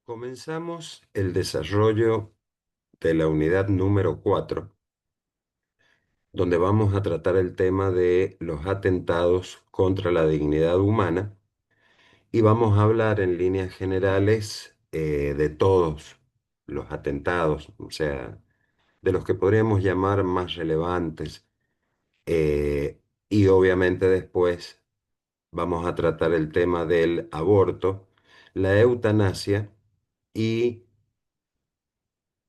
Comenzamos el desarrollo de la unidad número 4, donde vamos a tratar el tema de los atentados contra la dignidad humana y vamos a hablar en líneas generales de todos los atentados, o sea, de los que podríamos llamar más relevantes. Y obviamente después vamos a tratar el tema del aborto, la eutanasia y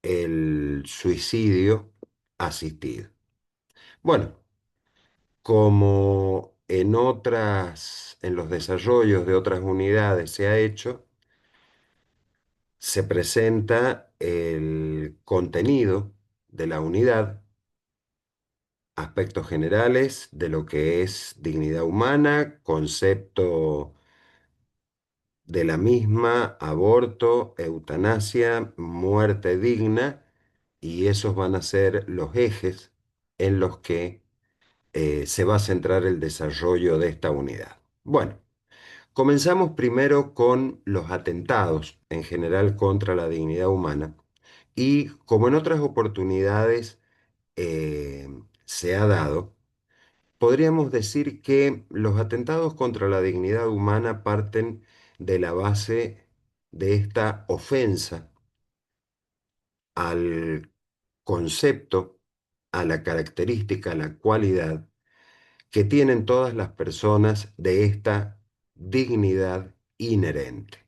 el suicidio asistido. Bueno, como en los desarrollos de otras unidades se ha hecho, se presenta el contenido de la unidad, aspectos generales de lo que es dignidad humana, concepto de la misma, aborto, eutanasia, muerte digna, y esos van a ser los ejes en los que se va a centrar el desarrollo de esta unidad. Bueno, comenzamos primero con los atentados en general contra la dignidad humana y como en otras oportunidades se ha dado, podríamos decir que los atentados contra la dignidad humana parten de la base de esta ofensa al concepto, a la característica, a la cualidad que tienen todas las personas de esta dignidad inherente.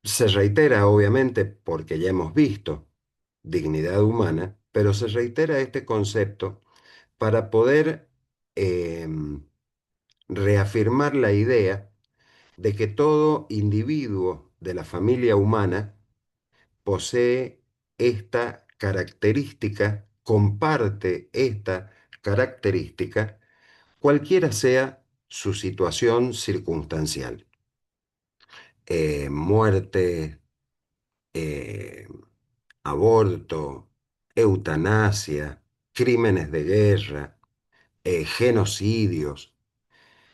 Se reitera, obviamente, porque ya hemos visto dignidad humana, pero se reitera este concepto para poder reafirmar la idea de que todo individuo de la familia humana posee esta característica, comparte esta característica cualquiera sea su situación circunstancial. Muerte, eh, aborto, eutanasia, crímenes de guerra, genocidios,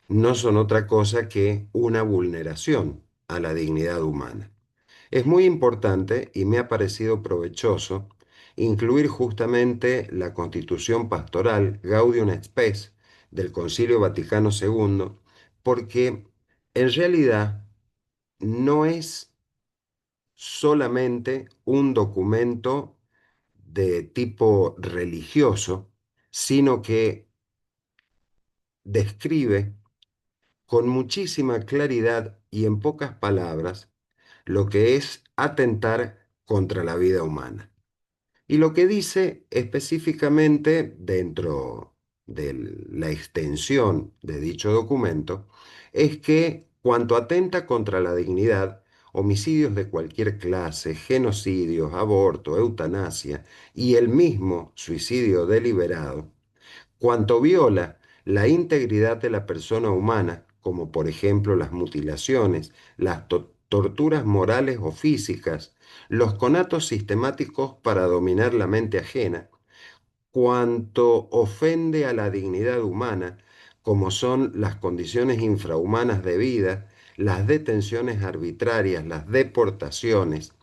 no son otra cosa que una vulneración a la dignidad humana. Es muy importante y me ha parecido provechoso incluir justamente la Constitución Pastoral Gaudium et Spes del Concilio Vaticano II, porque en realidad no es solamente un documento de tipo religioso, sino que describe con muchísima claridad y en pocas palabras lo que es atentar contra la vida humana. Y lo que dice específicamente dentro de la extensión de dicho documento es que cuanto atenta contra la dignidad, homicidios de cualquier clase, genocidios, aborto, eutanasia y el mismo suicidio deliberado, cuanto viola la integridad de la persona humana, como por ejemplo las mutilaciones, las torturas morales o físicas, los conatos sistemáticos para dominar la mente ajena, cuanto ofende a la dignidad humana, como son las condiciones infrahumanas de vida, las detenciones arbitrarias, las deportaciones,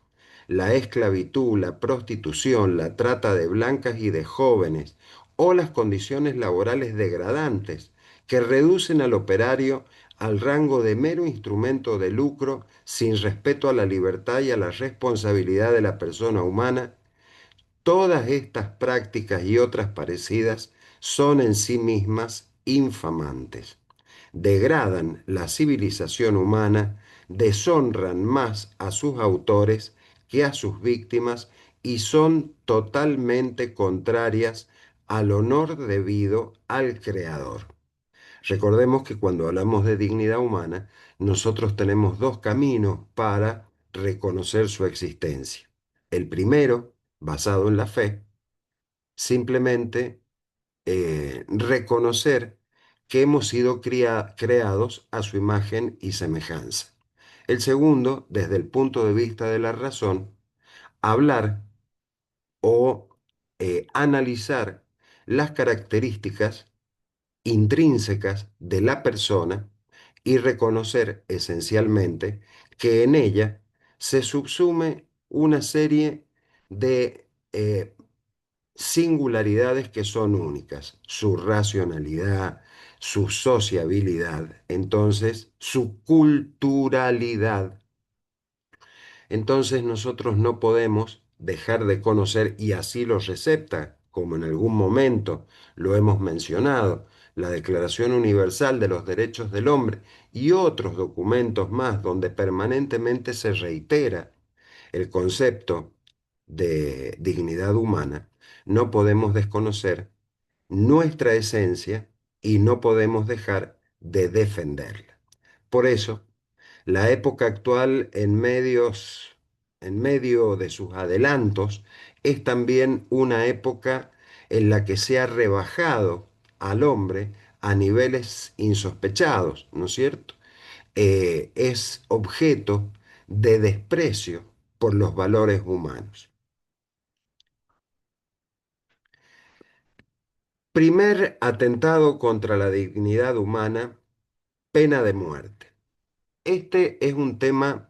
la esclavitud, la prostitución, la trata de blancas y de jóvenes, o las condiciones laborales degradantes que reducen al operario al rango de mero instrumento de lucro sin respeto a la libertad y a la responsabilidad de la persona humana. Todas estas prácticas y otras parecidas son en sí mismas infamantes, degradan la civilización humana, deshonran más a sus autores que a sus víctimas y son totalmente contrarias al honor debido al Creador. Recordemos que cuando hablamos de dignidad humana, nosotros tenemos dos caminos para reconocer su existencia. El primero, basado en la fe, simplemente reconocer que hemos sido creados a su imagen y semejanza. El segundo, desde el punto de vista de la razón, hablar o analizar las características intrínsecas de la persona y reconocer esencialmente que en ella se subsume una serie de singularidades que son únicas, su racionalidad, su sociabilidad, entonces su culturalidad. Entonces nosotros no podemos dejar de conocer, y así lo recepta, como en algún momento lo hemos mencionado, la Declaración Universal de los Derechos del Hombre y otros documentos más donde permanentemente se reitera el concepto de dignidad humana, no podemos desconocer nuestra esencia y no podemos dejar de defenderla. Por eso, la época actual en medio de sus adelantos, es también una época en la que se ha rebajado al hombre a niveles insospechados, ¿no es cierto? Es objeto de desprecio por los valores humanos. Primer atentado contra la dignidad humana, pena de muerte. Este es un tema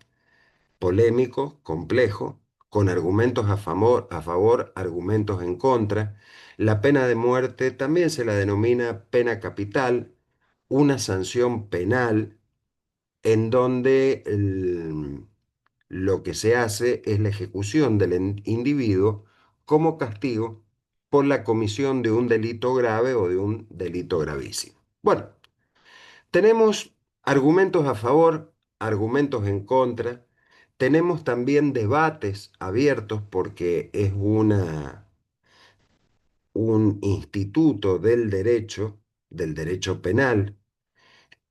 polémico, complejo, con argumentos a favor, argumentos en contra. La pena de muerte también se la denomina pena capital, una sanción penal en donde lo que se hace es la ejecución del individuo como castigo por la comisión de un delito grave o de un delito gravísimo. Bueno, tenemos argumentos a favor, argumentos en contra, tenemos también debates abiertos porque es un instituto del derecho penal,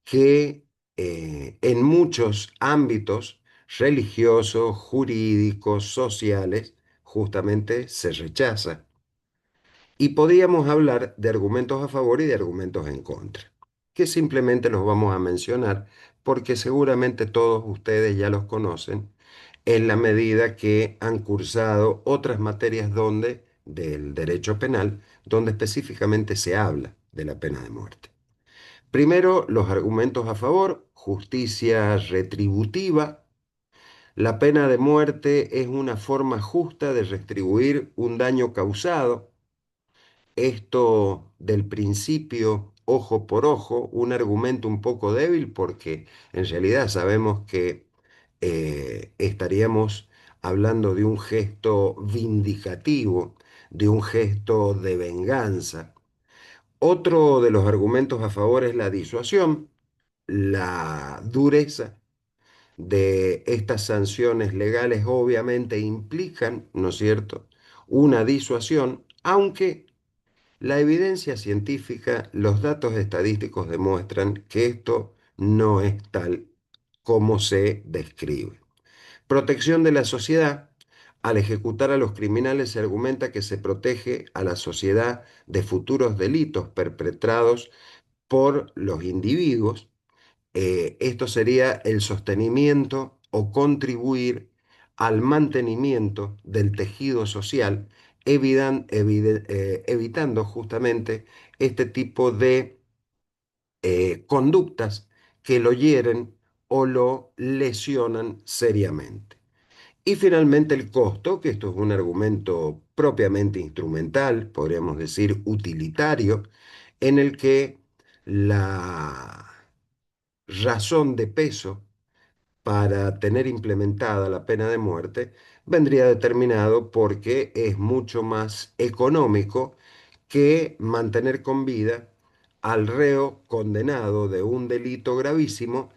que en muchos ámbitos religiosos, jurídicos, sociales, justamente se rechaza. Y podríamos hablar de argumentos a favor y de argumentos en contra, que simplemente los vamos a mencionar porque seguramente todos ustedes ya los conocen en la medida que han cursado otras materias del derecho penal, donde específicamente se habla de la pena de muerte. Primero, los argumentos a favor: justicia retributiva. La pena de muerte es una forma justa de retribuir un daño causado. Esto del principio ojo por ojo, un argumento un poco débil porque en realidad sabemos que estaríamos hablando de un gesto vindicativo, de un gesto de venganza. Otro de los argumentos a favor es la disuasión, la dureza de estas sanciones legales obviamente implican, ¿no es cierto?, una disuasión, aunque la evidencia científica, los datos estadísticos demuestran que esto no es tal como se describe. Protección de la sociedad. Al ejecutar a los criminales se argumenta que se protege a la sociedad de futuros delitos perpetrados por los individuos. Esto sería el sostenimiento o contribuir al mantenimiento del tejido social, evitando justamente este tipo de conductas que lo hieren o lo lesionan seriamente. Y finalmente el costo, que esto es un argumento propiamente instrumental, podríamos decir utilitario, en el que la razón de peso para tener implementada la pena de muerte vendría determinado porque es mucho más económico que mantener con vida al reo condenado de un delito gravísimo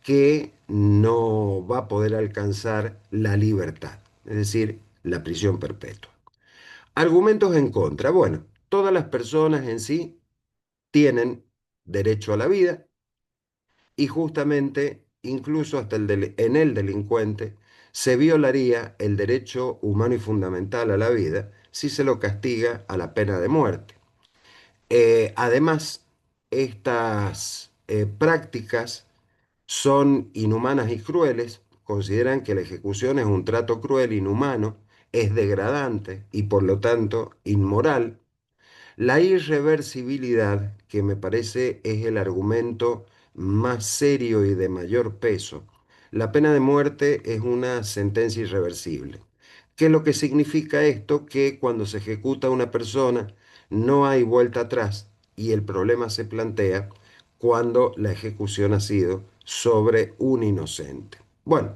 que no va a poder alcanzar la libertad, es decir, la prisión perpetua. Argumentos en contra. Bueno, todas las personas en sí tienen derecho a la vida, y justamente, incluso hasta en el delincuente, se violaría el derecho humano y fundamental a la vida si se lo castiga a la pena de muerte. Además, estas prácticas son inhumanas y crueles, consideran que la ejecución es un trato cruel, inhumano, es degradante y por lo tanto inmoral. La irreversibilidad, que me parece es el argumento más serio y de mayor peso, la pena de muerte es una sentencia irreversible. ¿Qué es lo que significa esto? Que cuando se ejecuta a una persona no hay vuelta atrás y el problema se plantea cuando la ejecución ha sido sobre un inocente. Bueno,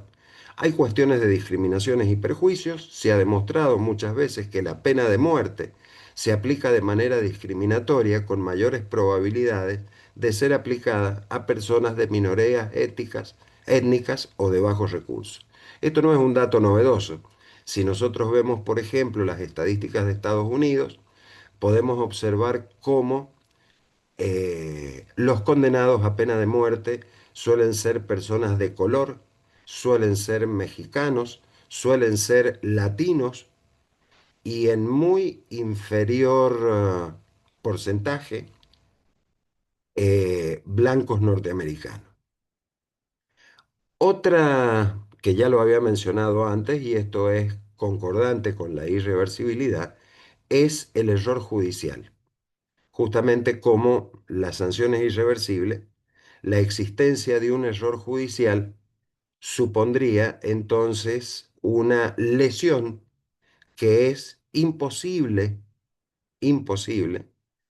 hay cuestiones de discriminaciones y perjuicios. Se ha demostrado muchas veces que la pena de muerte se aplica de manera discriminatoria con mayores probabilidades de ser aplicada a personas de minorías étnicas o de bajos recursos. Esto no es un dato novedoso. Si nosotros vemos, por ejemplo, las estadísticas de Estados Unidos, podemos observar cómo los condenados a pena de muerte suelen ser personas de color, suelen ser mexicanos, suelen ser latinos y en muy inferior porcentaje blancos norteamericanos. Otra que ya lo había mencionado antes, y esto es concordante con la irreversibilidad, es el error judicial. Justamente como la sanción es irreversible, la existencia de un error judicial supondría entonces una lesión que es imposible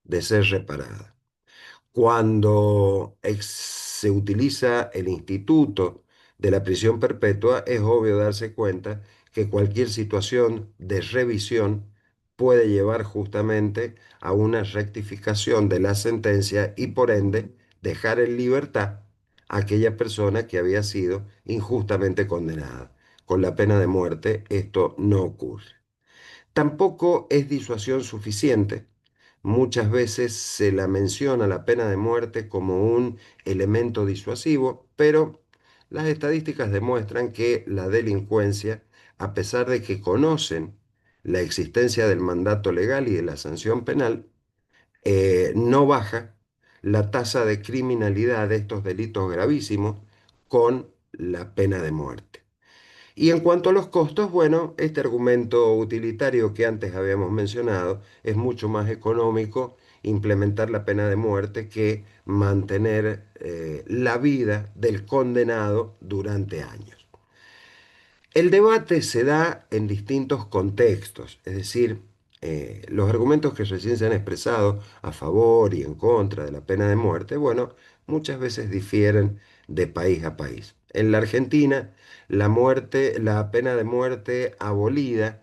de ser reparada. Cuando se utiliza el instituto de la prisión perpetua, es obvio darse cuenta que cualquier situación de revisión puede llevar justamente a una rectificación de la sentencia y por ende dejar en libertad a aquella persona que había sido injustamente condenada. Con la pena de muerte esto no ocurre. Tampoco es disuasión suficiente. Muchas veces se la menciona la pena de muerte como un elemento disuasivo, pero las estadísticas demuestran que la delincuencia, a pesar de que conocen la existencia del mandato legal y de la sanción penal, no baja la tasa de criminalidad de estos delitos gravísimos con la pena de muerte. Y en cuanto a los costos, bueno, este argumento utilitario que antes habíamos mencionado es mucho más económico implementar la pena de muerte que mantener la vida del condenado durante años. El debate se da en distintos contextos, es decir, los argumentos que recién se han expresado a favor y en contra de la pena de muerte, bueno, muchas veces difieren de país a país. En la Argentina, la pena de muerte abolida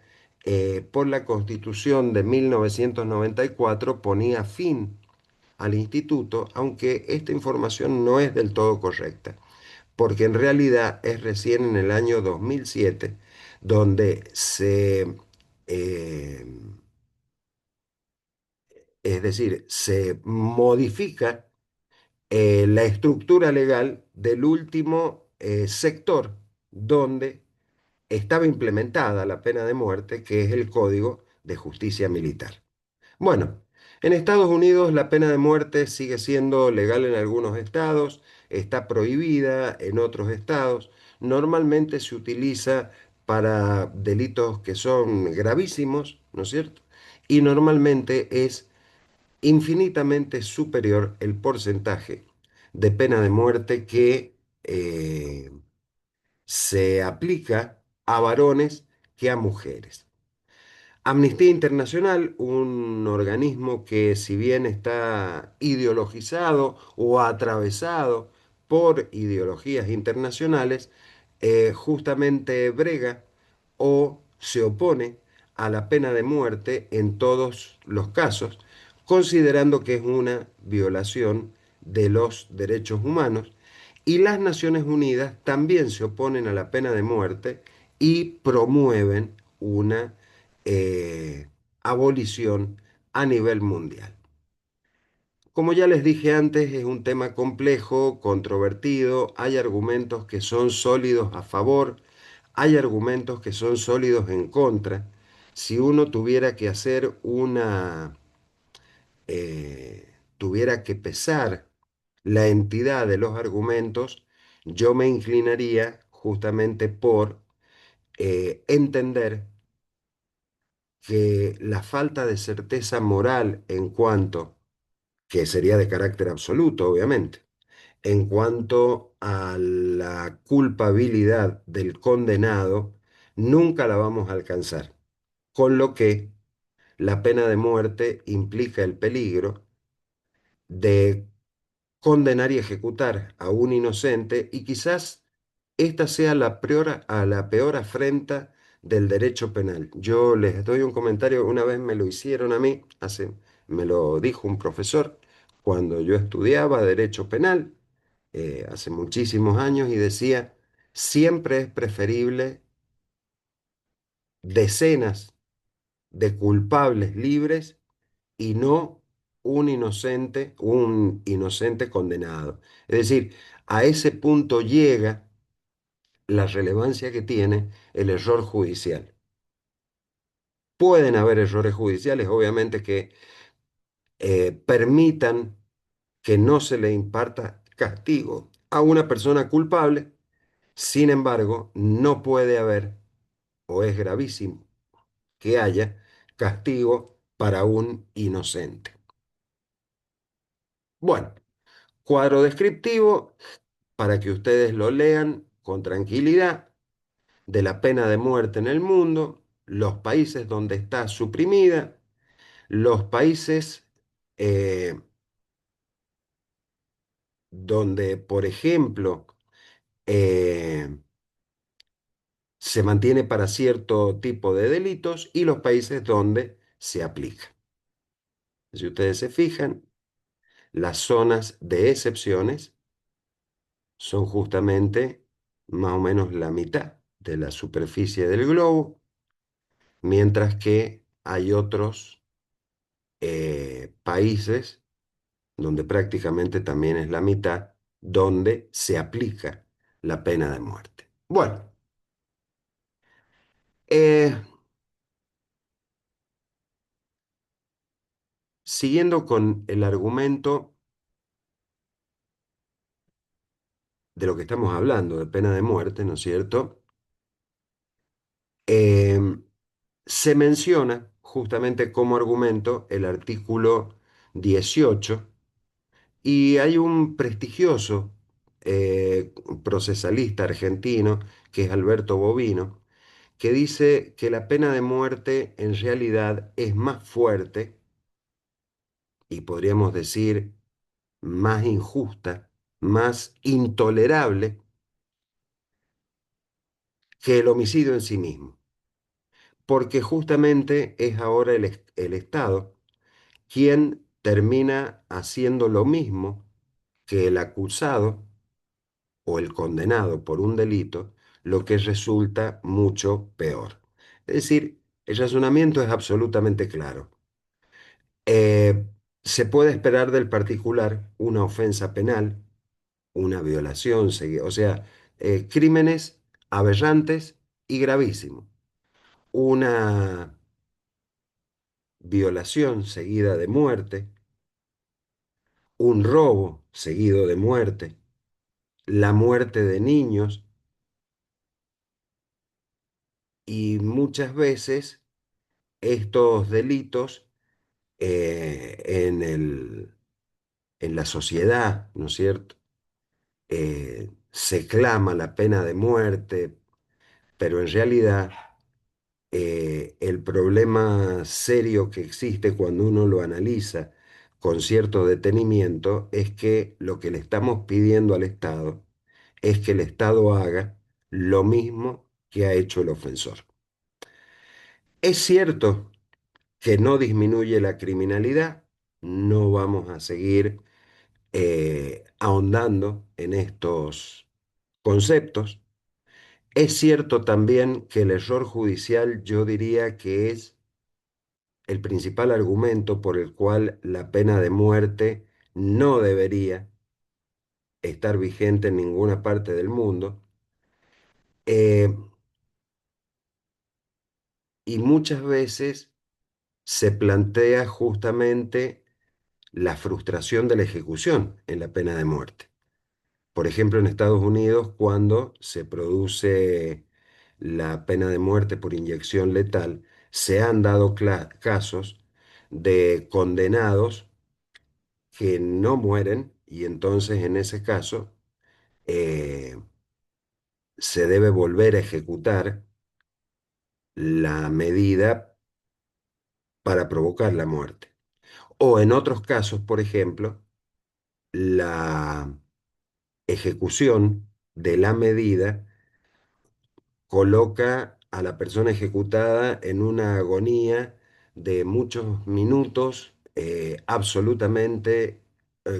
por la Constitución de 1994 ponía fin al instituto, aunque esta información no es del todo correcta porque en realidad es recién en el año 2007 donde eh, es decir, se modifica la estructura legal del último sector donde estaba implementada la pena de muerte, que es el Código de Justicia Militar. Bueno, en Estados Unidos la pena de muerte sigue siendo legal en algunos estados, está prohibida en otros estados. Normalmente se utiliza para delitos que son gravísimos, ¿no es cierto? Y normalmente es infinitamente superior el porcentaje de pena de muerte que se aplica a varones que a mujeres. Amnistía Internacional, un organismo que si bien está ideologizado o atravesado por ideologías internacionales, justamente brega o se opone a la pena de muerte en todos los casos, considerando que es una violación de los derechos humanos. Y las Naciones Unidas también se oponen a la pena de muerte y promueven una eh, abolición a nivel mundial. Como ya les dije antes, es un tema complejo, controvertido, hay argumentos que son sólidos a favor, hay argumentos que son sólidos en contra. Si uno tuviera que hacer tuviera que pesar la entidad de los argumentos, yo me inclinaría justamente por entender que la falta de certeza moral en cuanto, que sería de carácter absoluto, obviamente, en cuanto a la culpabilidad del condenado, nunca la vamos a alcanzar, con lo que la pena de muerte implica el peligro de condenar y ejecutar a un inocente y quizás esta sea la peor afrenta del derecho penal. Yo les doy un comentario, una vez me lo hicieron a mí, me lo dijo un profesor cuando yo estudiaba derecho penal, hace muchísimos años, y decía, siempre es preferible decenas de culpables libres y no un inocente condenado. Es decir, a ese punto llega la relevancia que tiene el error judicial. Pueden haber errores judiciales, obviamente, que permitan que no se le imparta castigo a una persona culpable. Sin embargo, no puede haber, o es gravísimo, que haya castigo para un inocente. Bueno, cuadro descriptivo para que ustedes lo lean con tranquilidad de la pena de muerte en el mundo, los países donde está suprimida, los países eh, donde, por ejemplo, eh, se mantiene para cierto tipo de delitos y los países donde se aplica. Si ustedes se fijan, las zonas de excepciones son justamente más o menos la mitad de la superficie del globo, mientras que hay otros países donde prácticamente también es la mitad, donde se aplica la pena de muerte. Bueno, eh, siguiendo con el argumento de lo que estamos hablando, de pena de muerte, ¿no es cierto? Em, Se menciona justamente como argumento el artículo 18 y hay un prestigioso procesalista argentino que es Alberto Bovino, que dice que la pena de muerte en realidad es más fuerte y podríamos decir más injusta, más intolerable que el homicidio en sí mismo, porque justamente es ahora el Estado quien termina haciendo lo mismo que el acusado o el condenado por un delito, lo que resulta mucho peor. Es decir, el razonamiento es absolutamente claro. Eh, Se puede esperar del particular una ofensa penal, una violación, o sea, crímenes aberrantes y gravísimos. Una violación seguida de muerte, un robo seguido de muerte, la muerte de niños y muchas veces estos delitos en la sociedad, ¿no es cierto? Se clama la pena de muerte, pero en realidad el problema serio que existe cuando uno lo analiza con cierto detenimiento es que lo que le estamos pidiendo al Estado es que el Estado haga lo mismo que ha hecho el ofensor. Es cierto que no disminuye la criminalidad, no vamos a seguir ahondando en estos conceptos. Es cierto también que el error judicial yo diría que es el principal argumento por el cual la pena de muerte no debería estar vigente en ninguna parte del mundo. eh, y muchas veces se plantea justamente la frustración de la ejecución en la pena de muerte. Por ejemplo, en Estados Unidos, cuando se produce la pena de muerte por inyección letal, se han dado casos de condenados que no mueren y entonces en ese caso eh, se debe volver a ejecutar la medida para provocar la muerte. O en otros casos, por ejemplo, la ejecución de la medida coloca a la persona ejecutada en una agonía de muchos minutos, absolutamente,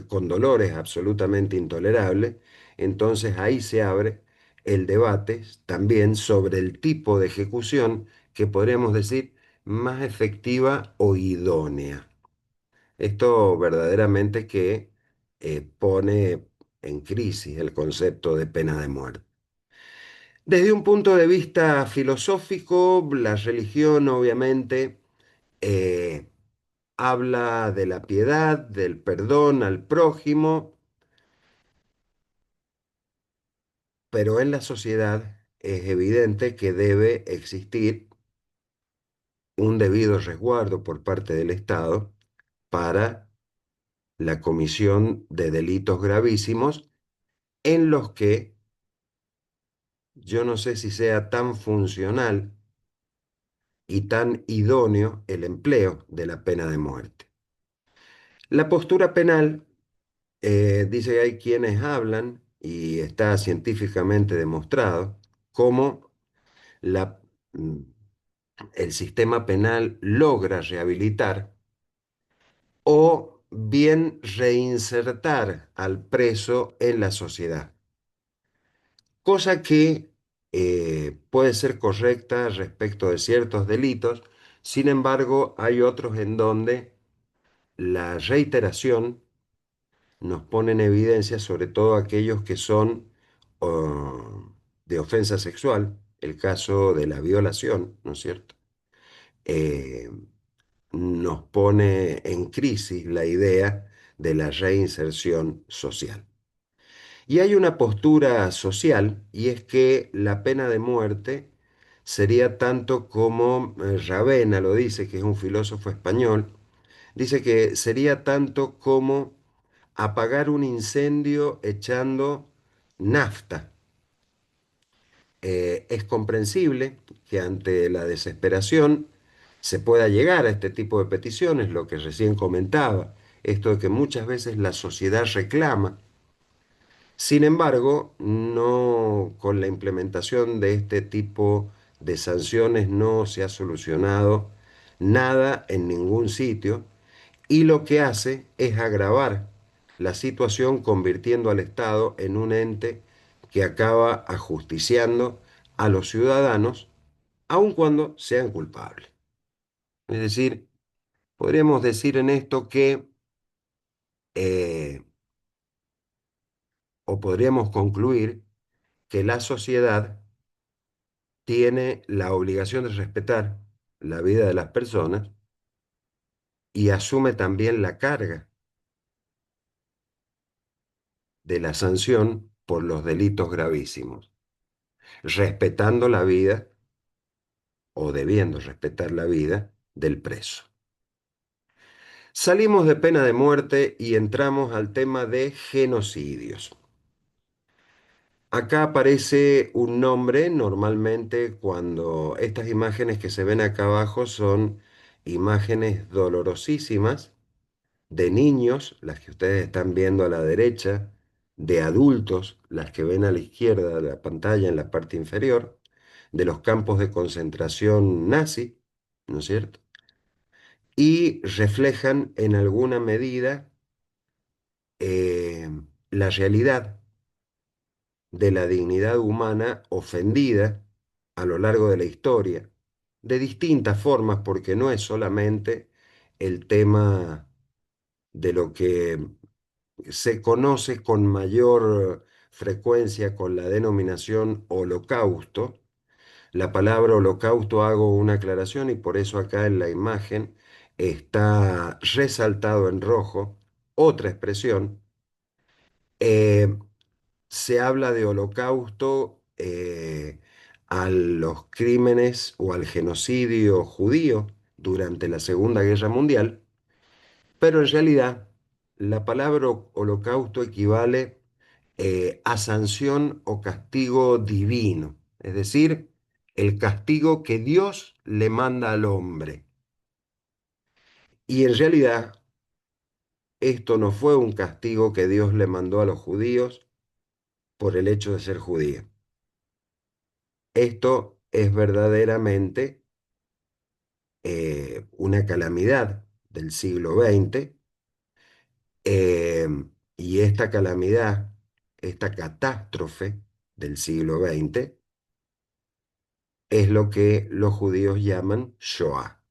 con dolores absolutamente intolerables. Entonces ahí se abre el debate también sobre el tipo de ejecución que podríamos decir más efectiva o idónea. Esto verdaderamente que pone en crisis el concepto de pena de muerte. Desde un punto de vista filosófico, la religión obviamente eh, habla de la piedad, del perdón al prójimo, pero en la sociedad es evidente que debe existir un debido resguardo por parte del Estado para la comisión de delitos gravísimos en los que yo no sé si sea tan funcional y tan idóneo el empleo de la pena de muerte. La postura penal dice que hay quienes hablan, y está científicamente demostrado, cómo la, mm, el sistema penal logra rehabilitar o bien reinsertar al preso en la sociedad, cosa que puede ser correcta respecto de ciertos delitos. Sin embargo, hay otros en donde la reiteración nos pone en evidencia sobre todo aquellos que son de ofensa sexual, el caso de la violación, ¿no es cierto? Eh, Nos pone en crisis la idea de la reinserción social. Y hay una postura social, y es que la pena de muerte sería tanto como Ravena lo dice, que es un filósofo español, dice que sería tanto como apagar un incendio echando nafta. Es comprensible que ante la desesperación se pueda llegar a este tipo de peticiones, lo que recién comentaba, esto de que muchas veces la sociedad reclama. Sin embargo, no, con la implementación de este tipo de sanciones no se ha solucionado nada en ningún sitio, y lo que hace es agravar la situación, convirtiendo al Estado en un ente que acaba ajusticiando a los ciudadanos, aun cuando sean culpables. Es decir, podríamos decir en esto que, eh, o podríamos concluir que la sociedad tiene la obligación de respetar la vida de las personas y asume también la carga de la sanción por los delitos gravísimos, respetando la vida o debiendo respetar la vida del preso. Salimos de pena de muerte y entramos al tema de genocidios. Acá aparece un nombre, normalmente cuando estas imágenes que se ven acá abajo son imágenes dolorosísimas de niños, las que ustedes están viendo a la derecha, de adultos, las que ven a la izquierda de la pantalla en la parte inferior, de los campos de concentración nazi, ¿no es cierto? Y reflejan en alguna medida eh, la realidad de la dignidad humana ofendida a lo largo de la historia, de distintas formas, porque no es solamente el tema de lo que se conoce con mayor frecuencia con la denominación holocausto. La palabra holocausto, hago una aclaración, y por eso acá en la imagen está resaltado en rojo otra expresión. Eh, Se habla de holocausto a los crímenes o al genocidio judío durante la Segunda Guerra Mundial, pero en realidad la palabra holocausto equivale a sanción o castigo divino, es decir, el castigo que Dios le manda al hombre. Y en realidad, esto no fue un castigo que Dios le mandó a los judíos por el hecho de ser judío. Esto es verdaderamente una calamidad del siglo XX, eh, y esta calamidad, esta catástrofe del siglo XX, es lo que los judíos llaman Shoah.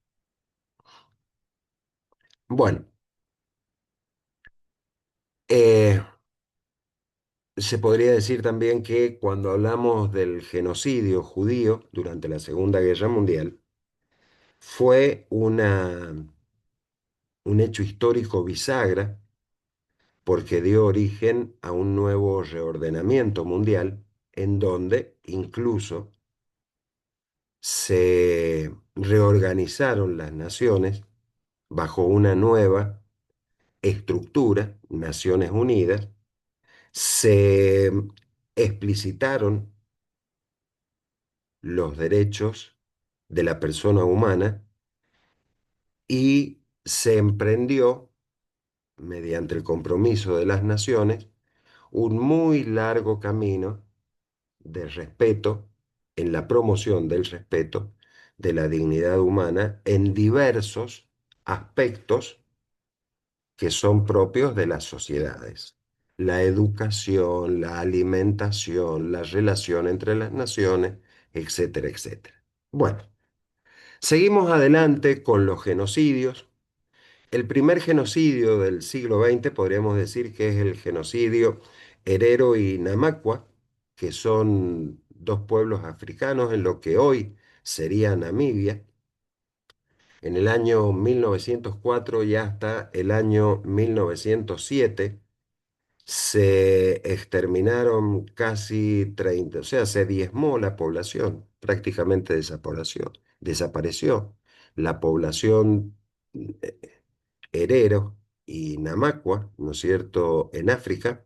Bueno, eh, se podría decir también que cuando hablamos del genocidio judío durante la Segunda Guerra Mundial, fue un hecho histórico bisagra porque dio origen a un nuevo reordenamiento mundial en donde incluso se reorganizaron las naciones bajo una nueva estructura, Naciones Unidas, se explicitaron los derechos de la persona humana y se emprendió, mediante el compromiso de las naciones, un muy largo camino de respeto, en la promoción del respeto de la dignidad humana en diversos aspectos que son propios de las sociedades. La educación, la alimentación, la relación entre las naciones, etcétera, etcétera. Bueno, seguimos adelante con los genocidios. El primer genocidio del siglo XX podríamos decir que es el genocidio Herero y Namaqua, que son dos pueblos africanos en lo que hoy sería Namibia, en el año 1904 y hasta el año 1907 se exterminaron casi 30, o sea, se diezmó la población, prácticamente desapareció la población Herero y Namaqua, ¿no es cierto?, en África.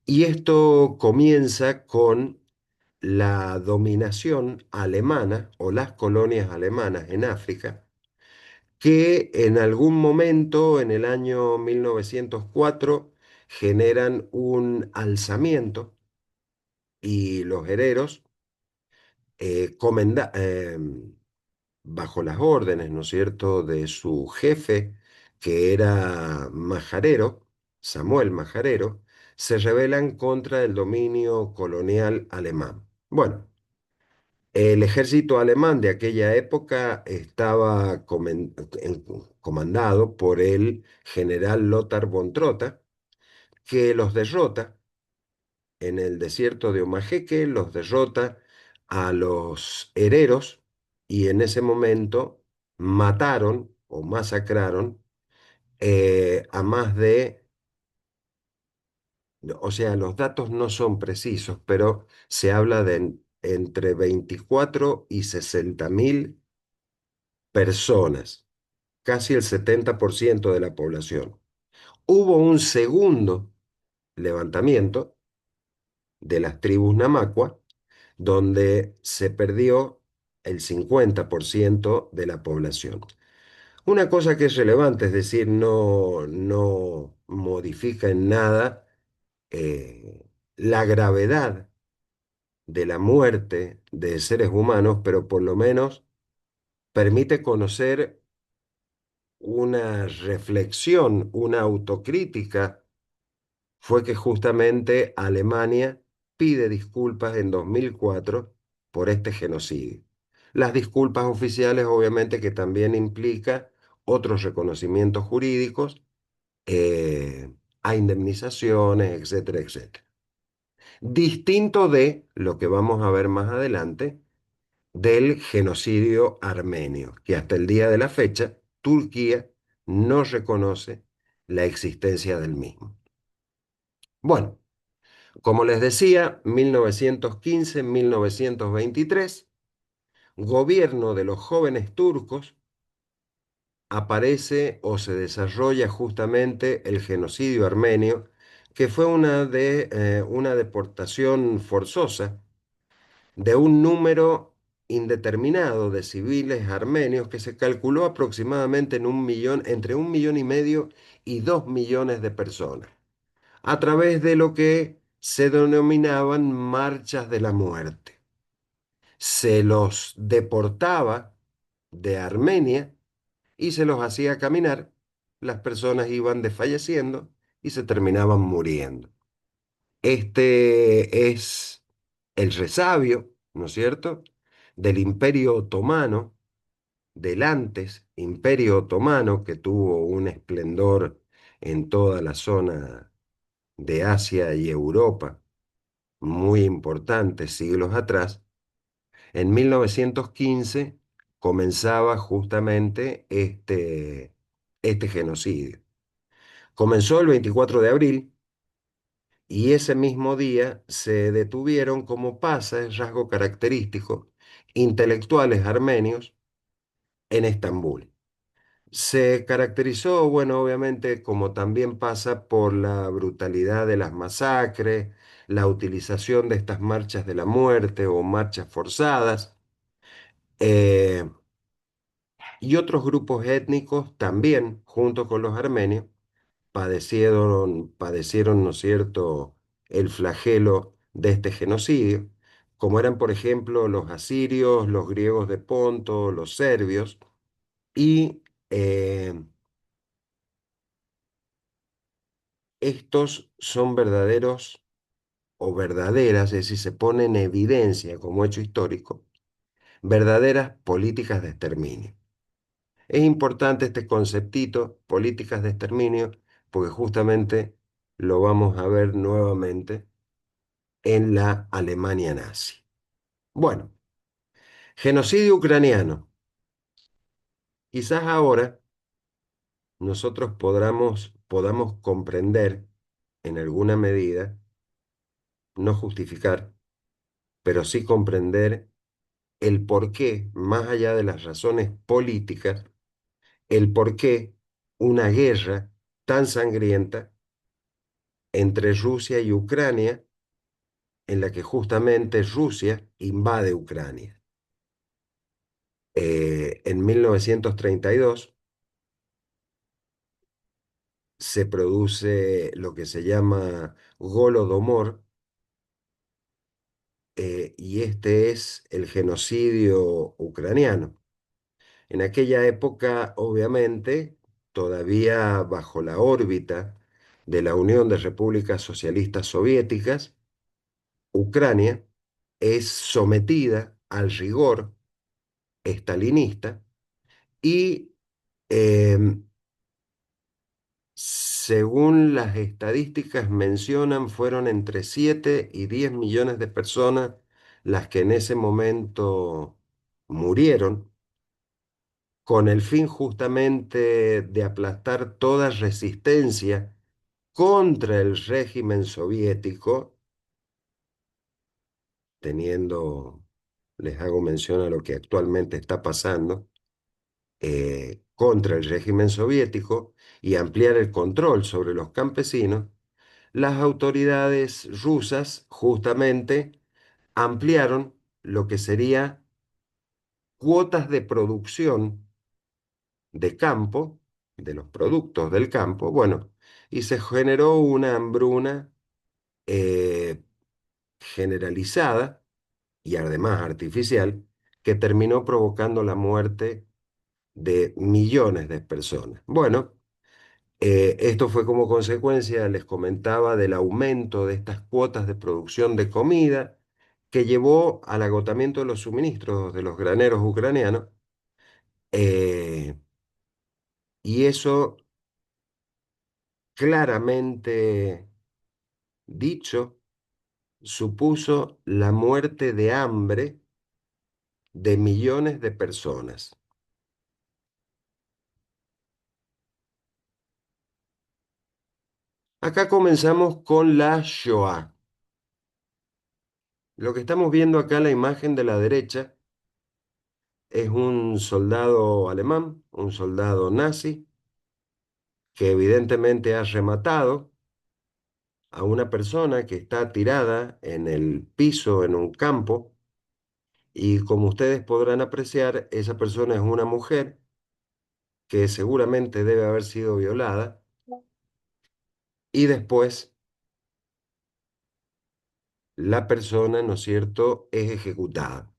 Y esto comienza con la dominación alemana o las colonias alemanas en África, que en algún momento, en el año 1904, generan un alzamiento y los hereros, bajo las órdenes, ¿no es cierto?, de su jefe, que era Majarero, Samuel Majarero, se rebelan contra el dominio colonial alemán. Bueno, el ejército alemán de aquella época estaba comandado por el general Lothar von Trotha, que los derrota en el desierto de Omajeque, los derrota a los hereros y en ese momento mataron o masacraron a más de, o sea, los datos no son precisos, pero se habla de entre 24 y 60.000 personas, casi el 70% de la población. Hubo un segundo levantamiento de las tribus Namaqua, donde se perdió el 50% de la población. Una cosa que es relevante, es decir, no modifica en nada la gravedad de la muerte de seres humanos, pero por lo menos permite conocer una reflexión, una autocrítica. Fue que justamente Alemania pide disculpas en 2004 por este genocidio. Las disculpas oficiales obviamente que también implica otros reconocimientos jurídicos, eh, a indemnizaciones, etcétera, etcétera. Distinto de lo que vamos a ver más adelante, del genocidio armenio, que hasta el día de la fecha Turquía no reconoce la existencia del mismo. Bueno, como les decía, 1915-1923, gobierno de los jóvenes turcos aparece o se desarrolla justamente el genocidio armenio, que fue una deportación forzosa de un número indeterminado de civiles armenios que se calculó aproximadamente en 1 millón, entre 1,5 millones y 2 millones de personas, a través de lo que se denominaban marchas de la muerte. Se los deportaba de Armenia y se los hacía caminar, las personas iban desfalleciendo y se terminaban muriendo. Este es el resabio, ¿no es cierto?, del Imperio Otomano, del antes Imperio Otomano, que tuvo un esplendor en toda la zona de Asia y Europa, muy importante siglos atrás. En 1915 comenzaba justamente este genocidio. Comenzó el 24 de abril y ese mismo día se detuvieron, como pasa, es rasgo característico, intelectuales armenios en Estambul. Se caracterizó, bueno, obviamente, como también pasa, por la brutalidad de las masacres, la utilización de estas marchas de la muerte o marchas forzadas, eh, y otros grupos étnicos también, junto con los armenios, padecieron, ¿no es cierto?, el flagelo de este genocidio, como eran, por ejemplo, los asirios, los griegos de Ponto, los serbios, y estos son verdaderos o verdaderas, es decir, se pone en evidencia como hecho histórico, verdaderas políticas de exterminio. Es importante este conceptito, políticas de exterminio, porque justamente lo vamos a ver nuevamente en la Alemania nazi. Bueno, genocidio ucraniano. Quizás ahora nosotros podamos comprender en alguna medida, no justificar, pero sí comprender el por qué, más allá de las razones políticas, el por qué una guerra tan sangrienta entre Rusia y Ucrania, en la que justamente Rusia invade Ucrania. En 1932 se produce lo que se llama Golodomor, y este es el genocidio ucraniano. En aquella época, obviamente, todavía bajo la órbita de la Unión de Repúblicas Socialistas Soviéticas, Ucrania es sometida al rigor estalinista y, em, según las estadísticas mencionan, fueron entre 7 y 10 millones de personas las que en ese momento murieron, con el fin justamente de aplastar toda resistencia contra el régimen soviético, teniendo, les hago mención a lo que actualmente está pasando, contra el régimen soviético y ampliar el control sobre los campesinos. Las autoridades rusas justamente ampliaron lo que sería cuotas de producción de campo, de los productos del campo, bueno, y se generó una hambruna eh, generalizada y además artificial que terminó provocando la muerte de millones de personas. Bueno, esto fue como consecuencia, les comentaba, del aumento de estas cuotas de producción de comida que llevó al agotamiento de los suministros de los graneros ucranianos, eh, y eso claramente dicho supuso la muerte de hambre de millones de personas. Acá comenzamos con la Shoah. Lo que estamos viendo acá, la imagen de la derecha, es un soldado alemán, un soldado nazi, que evidentemente ha rematado a una persona que está tirada en el piso en un campo y como ustedes podrán apreciar, esa persona es una mujer que seguramente debe haber sido violada y después la persona, ¿no es cierto?, es ejecutada.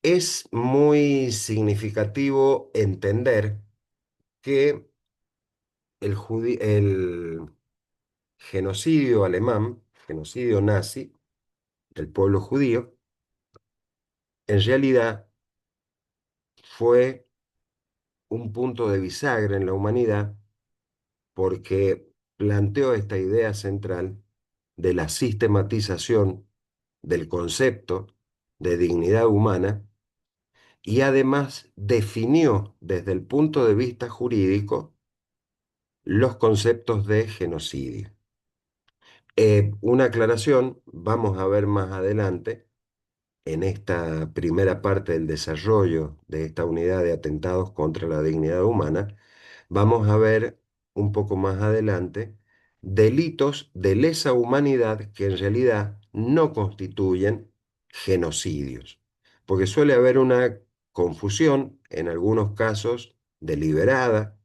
Es muy significativo entender que el genocidio alemán, genocidio nazi del pueblo judío, en realidad fue un punto de bisagra en la humanidad porque planteó esta idea central de la sistematización del concepto de dignidad humana y además definió desde el punto de vista jurídico los conceptos de genocidio. Una aclaración, vamos a ver más adelante, en esta primera parte del desarrollo de esta unidad de atentados contra la dignidad humana, vamos a ver un poco más adelante delitos de lesa humanidad que en realidad no constituyen genocidios, porque suele haber una confusión, en algunos casos deliberada,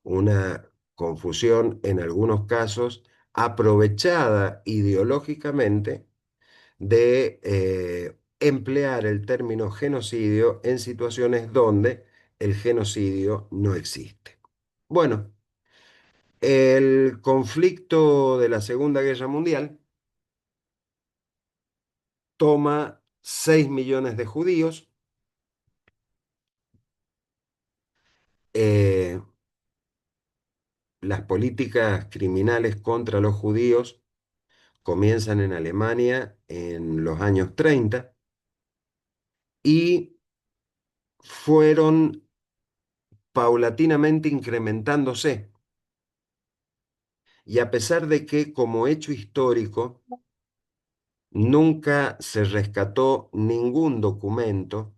una confusión en algunos casos aprovechada ideológicamente de emplear el término genocidio en situaciones donde el genocidio no existe. Bueno, el conflicto de la Segunda Guerra Mundial toma 6 millones de judíos, eh, las políticas criminales contra los judíos comienzan en Alemania en los años 30 y fueron paulatinamente incrementándose. Y a pesar de que como hecho histórico nunca se rescató ningún documento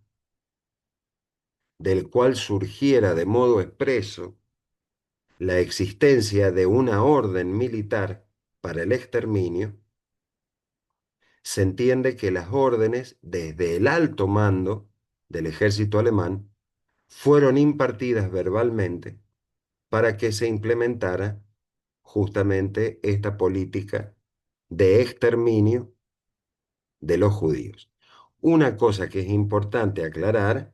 del cual surgiera de modo expreso la existencia de una orden militar para el exterminio, se entiende que las órdenes desde el alto mando del ejército alemán fueron impartidas verbalmente para que se implementara justamente esta política de exterminio de los judíos. Una cosa que es importante aclarar,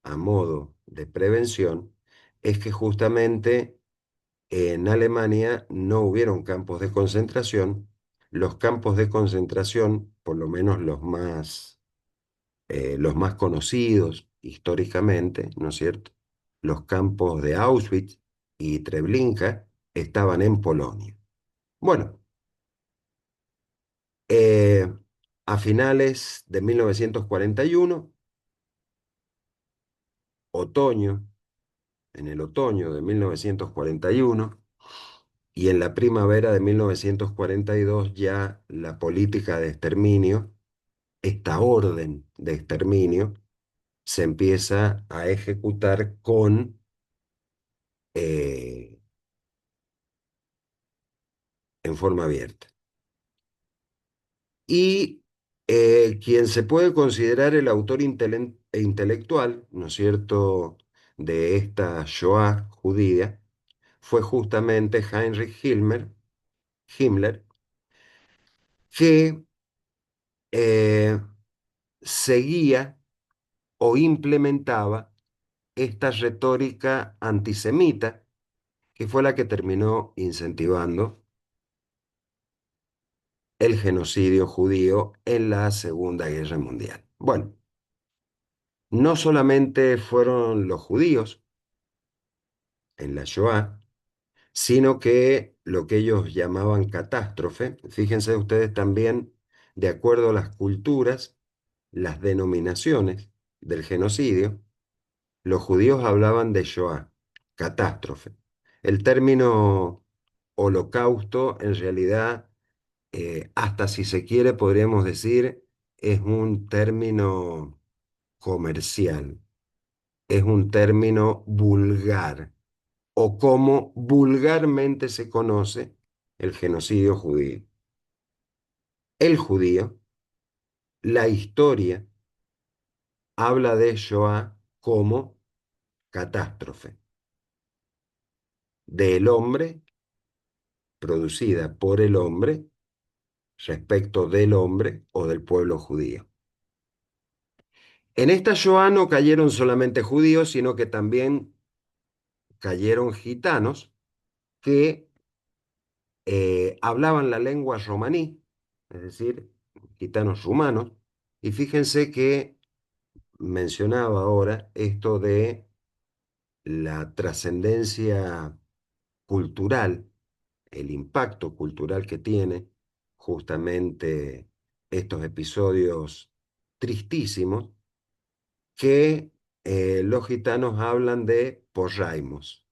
a modo de prevención, es que justamente en Alemania no hubieron campos de concentración. Los campos de concentración, por lo menos los más conocidos históricamente, ¿no es cierto? Los campos de Auschwitz y Treblinka estaban en Polonia. Bueno, eh, a finales de 1941, otoño, en el otoño de 1941 y en la primavera de 1942 ya la política de exterminio, esta orden de exterminio, se empieza a ejecutar eh, en forma abierta. Y quien se puede considerar el autor intelectual, ¿no es cierto?, de esta Shoah judía, fue justamente Heinrich Himmler, que eh, seguía o implementaba esta retórica antisemita que fue la que terminó incentivando el genocidio judío en la Segunda Guerra Mundial. Bueno, no solamente fueron los judíos en la Shoah, sino que lo que ellos llamaban catástrofe, fíjense ustedes también, de acuerdo a las culturas, las denominaciones del genocidio, los judíos hablaban de Shoah, catástrofe. El término holocausto, en realidad, hasta si se quiere, podríamos decir, es un término comercial, es un término vulgar o como vulgarmente se conoce el genocidio judío. El judío, la historia, habla de Shoah como catástrofe del hombre, producida por el hombre, respecto del hombre o del pueblo judío. En esta Shoah no cayeron solamente judíos, sino que también cayeron gitanos que hablaban la lengua romaní, es decir, gitanos rumanos. Y fíjense que mencionaba ahora esto de la trascendencia cultural, el impacto cultural que tiene justamente estos episodios tristísimos, que los gitanos hablan de porraimos,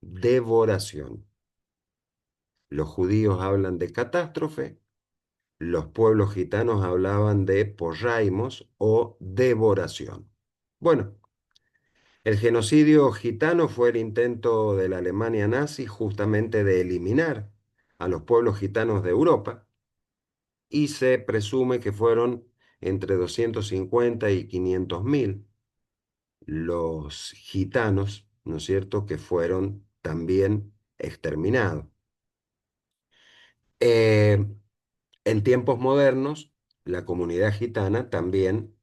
devoración. Los judíos hablan de catástrofe, los pueblos gitanos hablaban de porraimos o devoración. Bueno, el genocidio gitano fue el intento de la Alemania nazi justamente de eliminar a los pueblos gitanos de Europa y se presume que fueron entre 250 y 500.000 los gitanos, ¿no es cierto?, que fueron también exterminados. Eh, en tiempos modernos, la comunidad gitana también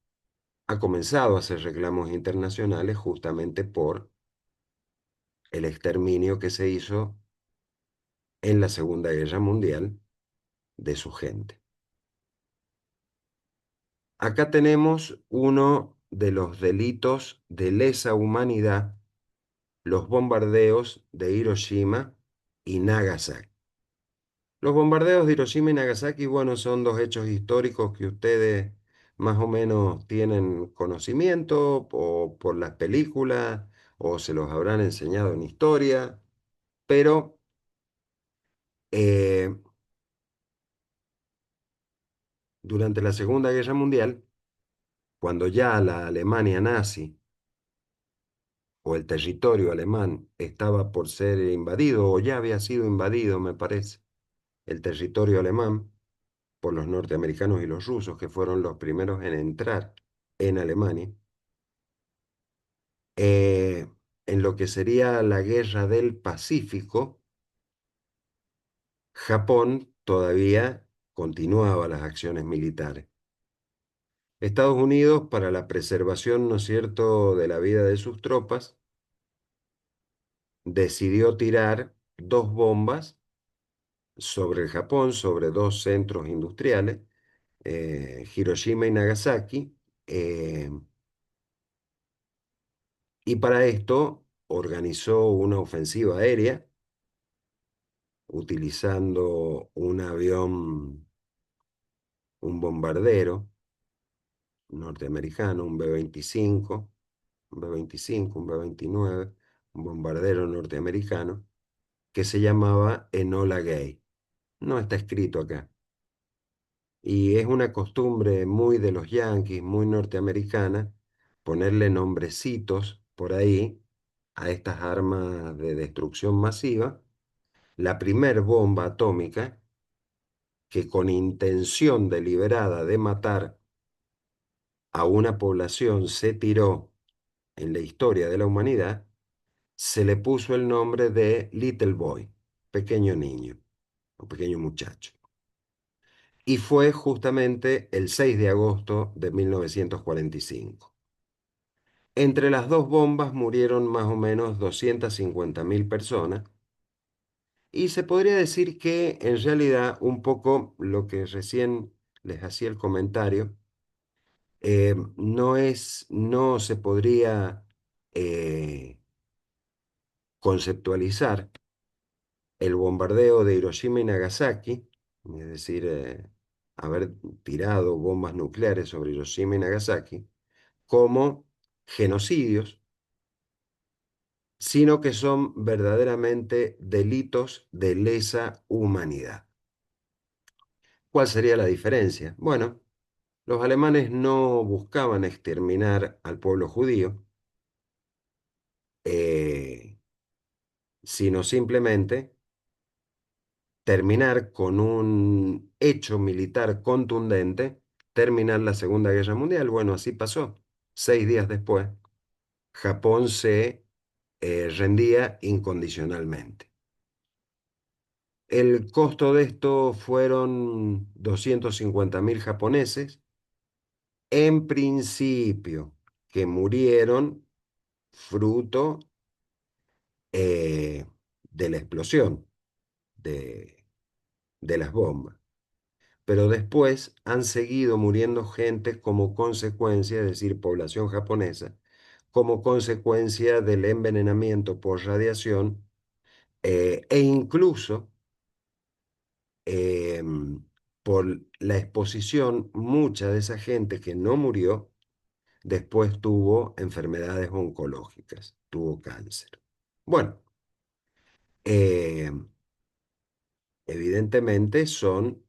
ha comenzado a hacer reclamos internacionales justamente por el exterminio que se hizo en la Segunda Guerra Mundial de su gente. Acá tenemos uno de los delitos de lesa humanidad, los bombardeos de Hiroshima y Nagasaki. Los bombardeos de Hiroshima y Nagasaki, bueno, son dos hechos históricos que ustedes más o menos tienen conocimiento o por las películas o se los habrán enseñado en historia, pero eh, durante la Segunda Guerra Mundial, cuando ya la Alemania nazi o el territorio alemán estaba por ser invadido o ya había sido invadido, me parece, el territorio alemán por los norteamericanos y los rusos, que fueron los primeros en entrar en Alemania, eh, en lo que sería la Guerra del Pacífico, Japón todavía continuaba las acciones militares. Estados Unidos, para la preservación, ¿no es cierto?, de la vida de sus tropas, decidió tirar dos bombas sobre el Japón, sobre dos centros industriales, Hiroshima y Nagasaki, eh, y para esto organizó una ofensiva aérea utilizando un avión, un bombardero norteamericano, un B-25, un B-29, un bombardero norteamericano que se llamaba Enola Gay. No está escrito acá. Y es una costumbre muy de los yanquis, muy norteamericana, ponerle nombrecitos por ahí a estas armas de destrucción masiva. La primer bomba atómica que con intención deliberada de matar a una población se tiró en la historia de la humanidad, se le puso el nombre de Little Boy, pequeño niño o pequeño muchacho. Y fue justamente el 6 de agosto de 1945. Entre las dos bombas murieron más o menos 250.000 personas y se podría decir que en realidad un poco lo que recién les hacía el comentario, no se podría eh, conceptualizar el bombardeo de Hiroshima y Nagasaki, es decir, haber tirado bombas nucleares sobre Hiroshima y Nagasaki, como genocidios, sino que son verdaderamente delitos de lesa humanidad. ¿Cuál sería la diferencia? Bueno, Los alemanes no buscaban exterminar al pueblo judío, eh, sino simplemente terminar con un hecho militar contundente, terminar la Segunda Guerra Mundial. Bueno, así pasó. 6 días después, Japón se rendía incondicionalmente. El costo de esto fueron 250.000 japoneses, en principio, que murieron fruto eh, de la explosión de, de las bombas. Pero después han seguido muriendo gente como consecuencia, es decir, población japonesa, como consecuencia del envenenamiento por radiación e incluso por la exposición, mucha de esa gente que no murió después tuvo enfermedades oncológicas, tuvo cáncer. Bueno, eh, evidentemente son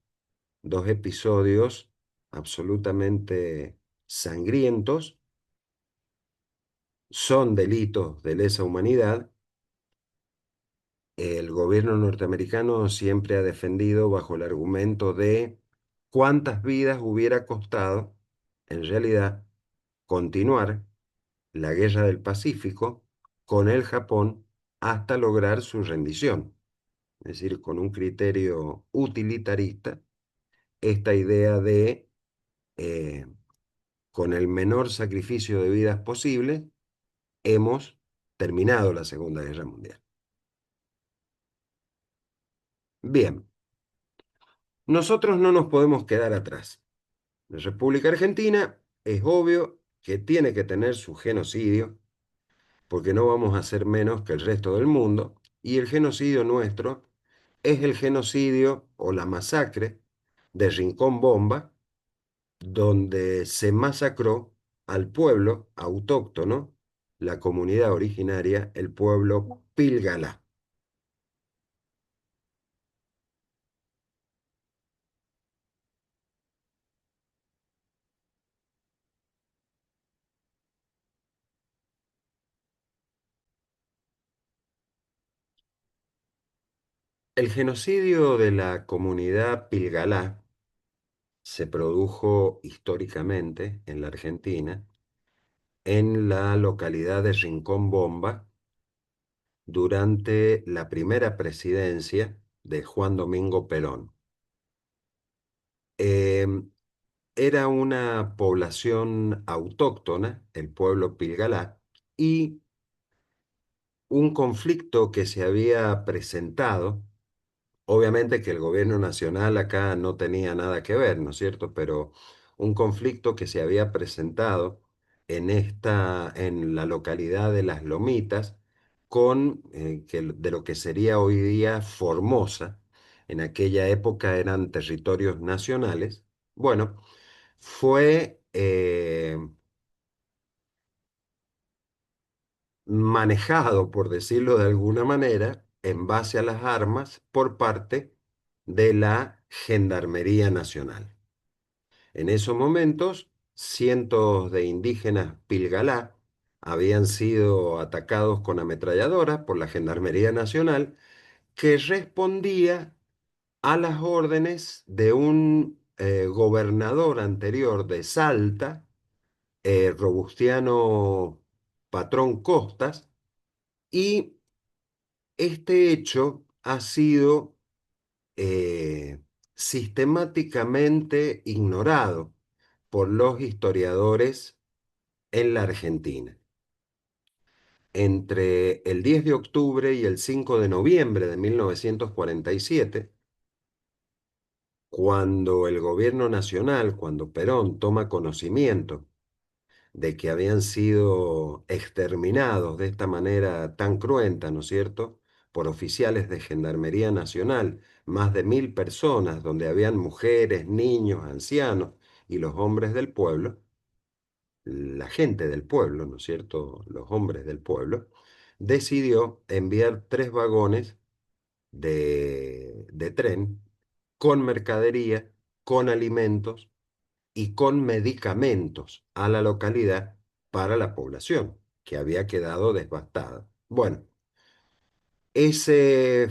dos episodios absolutamente sangrientos, son delitos de lesa humanidad. El gobierno norteamericano siempre ha defendido bajo el argumento de cuántas vidas hubiera costado, en realidad, continuar la guerra del Pacífico con el Japón hasta lograr su rendición. Es decir, con un criterio utilitarista, esta idea de, eh, con el menor sacrificio de vidas posible, hemos terminado la Segunda Guerra Mundial. Bien, nosotros no nos podemos quedar atrás. La República Argentina es obvio que tiene que tener su genocidio, porque no vamos a ser menos que el resto del mundo, y el genocidio nuestro es el genocidio o la masacre de Rincón Bomba, donde se masacró al pueblo autóctono, la comunidad originaria, el pueblo Pilgalá. El genocidio de la comunidad Pilgalá se produjo históricamente en la Argentina, en la localidad de Rincón Bomba, durante la primera presidencia de Juan Domingo Perón. Em, Era una población autóctona, el pueblo Pilgalá, y un conflicto que se había presentado. Obviamente que el gobierno nacional acá no tenía nada que ver, ¿no es cierto? Pero un conflicto que se había presentado en la localidad de Las Lomitas, de lo que sería hoy día Formosa. En aquella época eran territorios nacionales. Bueno, fue manejado, por decirlo de alguna manera, en base a las armas por parte de la Gendarmería Nacional. En esos momentos, cientos de indígenas Pilgalá habían sido atacados con ametralladoras por la Gendarmería Nacional, que respondía a las órdenes de un gobernador anterior de Salta, Robustiano Patrón Costas, y este hecho ha sido eh, sistemáticamente ignorado por los historiadores en la Argentina. Entre el 10 de octubre y el 5 de noviembre de 1947, cuando el gobierno nacional, cuando Perón toma conocimiento de que habían sido exterminados de esta manera tan cruenta, ¿no es cierto?, por oficiales de Gendarmería Nacional, más de 1.000 personas, donde habían mujeres, niños, ancianos y los hombres del pueblo, la gente del pueblo, ¿no es cierto?, los hombres del pueblo, decidió enviar 3 vagones de tren con mercadería, con alimentos, y con medicamentos a la localidad para la población, que había quedado devastada. Bueno, ese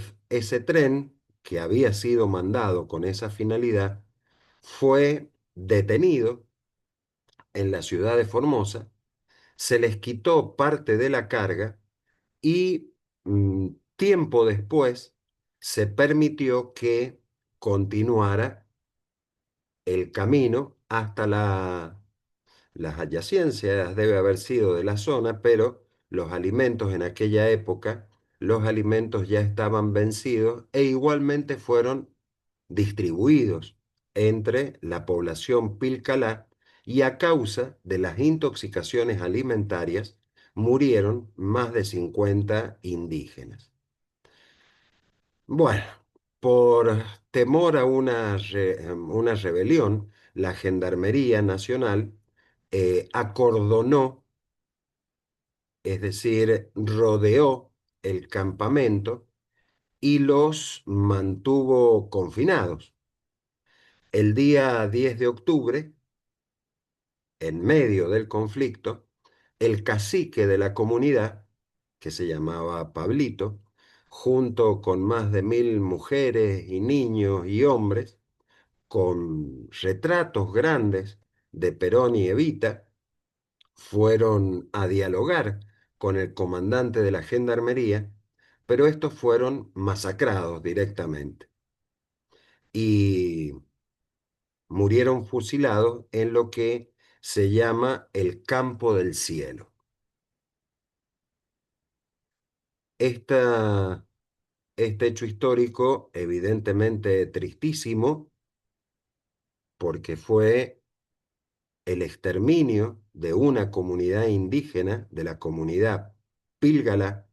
tren que había sido mandado con esa finalidad fue detenido en la ciudad de Formosa, se les quitó parte de la carga y tiempo después se permitió que continuara el camino hasta las adyaciencias, debe haber sido de la zona, pero los alimentos en aquella época, los alimentos ya estaban vencidos e igualmente fueron distribuidos entre la población pilcalá y a causa de las intoxicaciones alimentarias murieron más de 50 indígenas. Bueno, por temor a una rebelión, la Gendarmería Nacional acordonó, es decir, rodeó el campamento y los mantuvo confinados. El día 10 de octubre, en medio del conflicto, el cacique de la comunidad, que se llamaba Pablito, junto con más de 1000 mujeres y niños y hombres, con retratos grandes de Perón y Evita, fueron a dialogar con el comandante de la gendarmería, pero estos fueron masacrados directamente y murieron fusilados en lo que se llama el Campo del Cielo. Esta, este hecho histórico, evidentemente tristísimo, porque fue el exterminio de una comunidad indígena, de la comunidad Pílgala,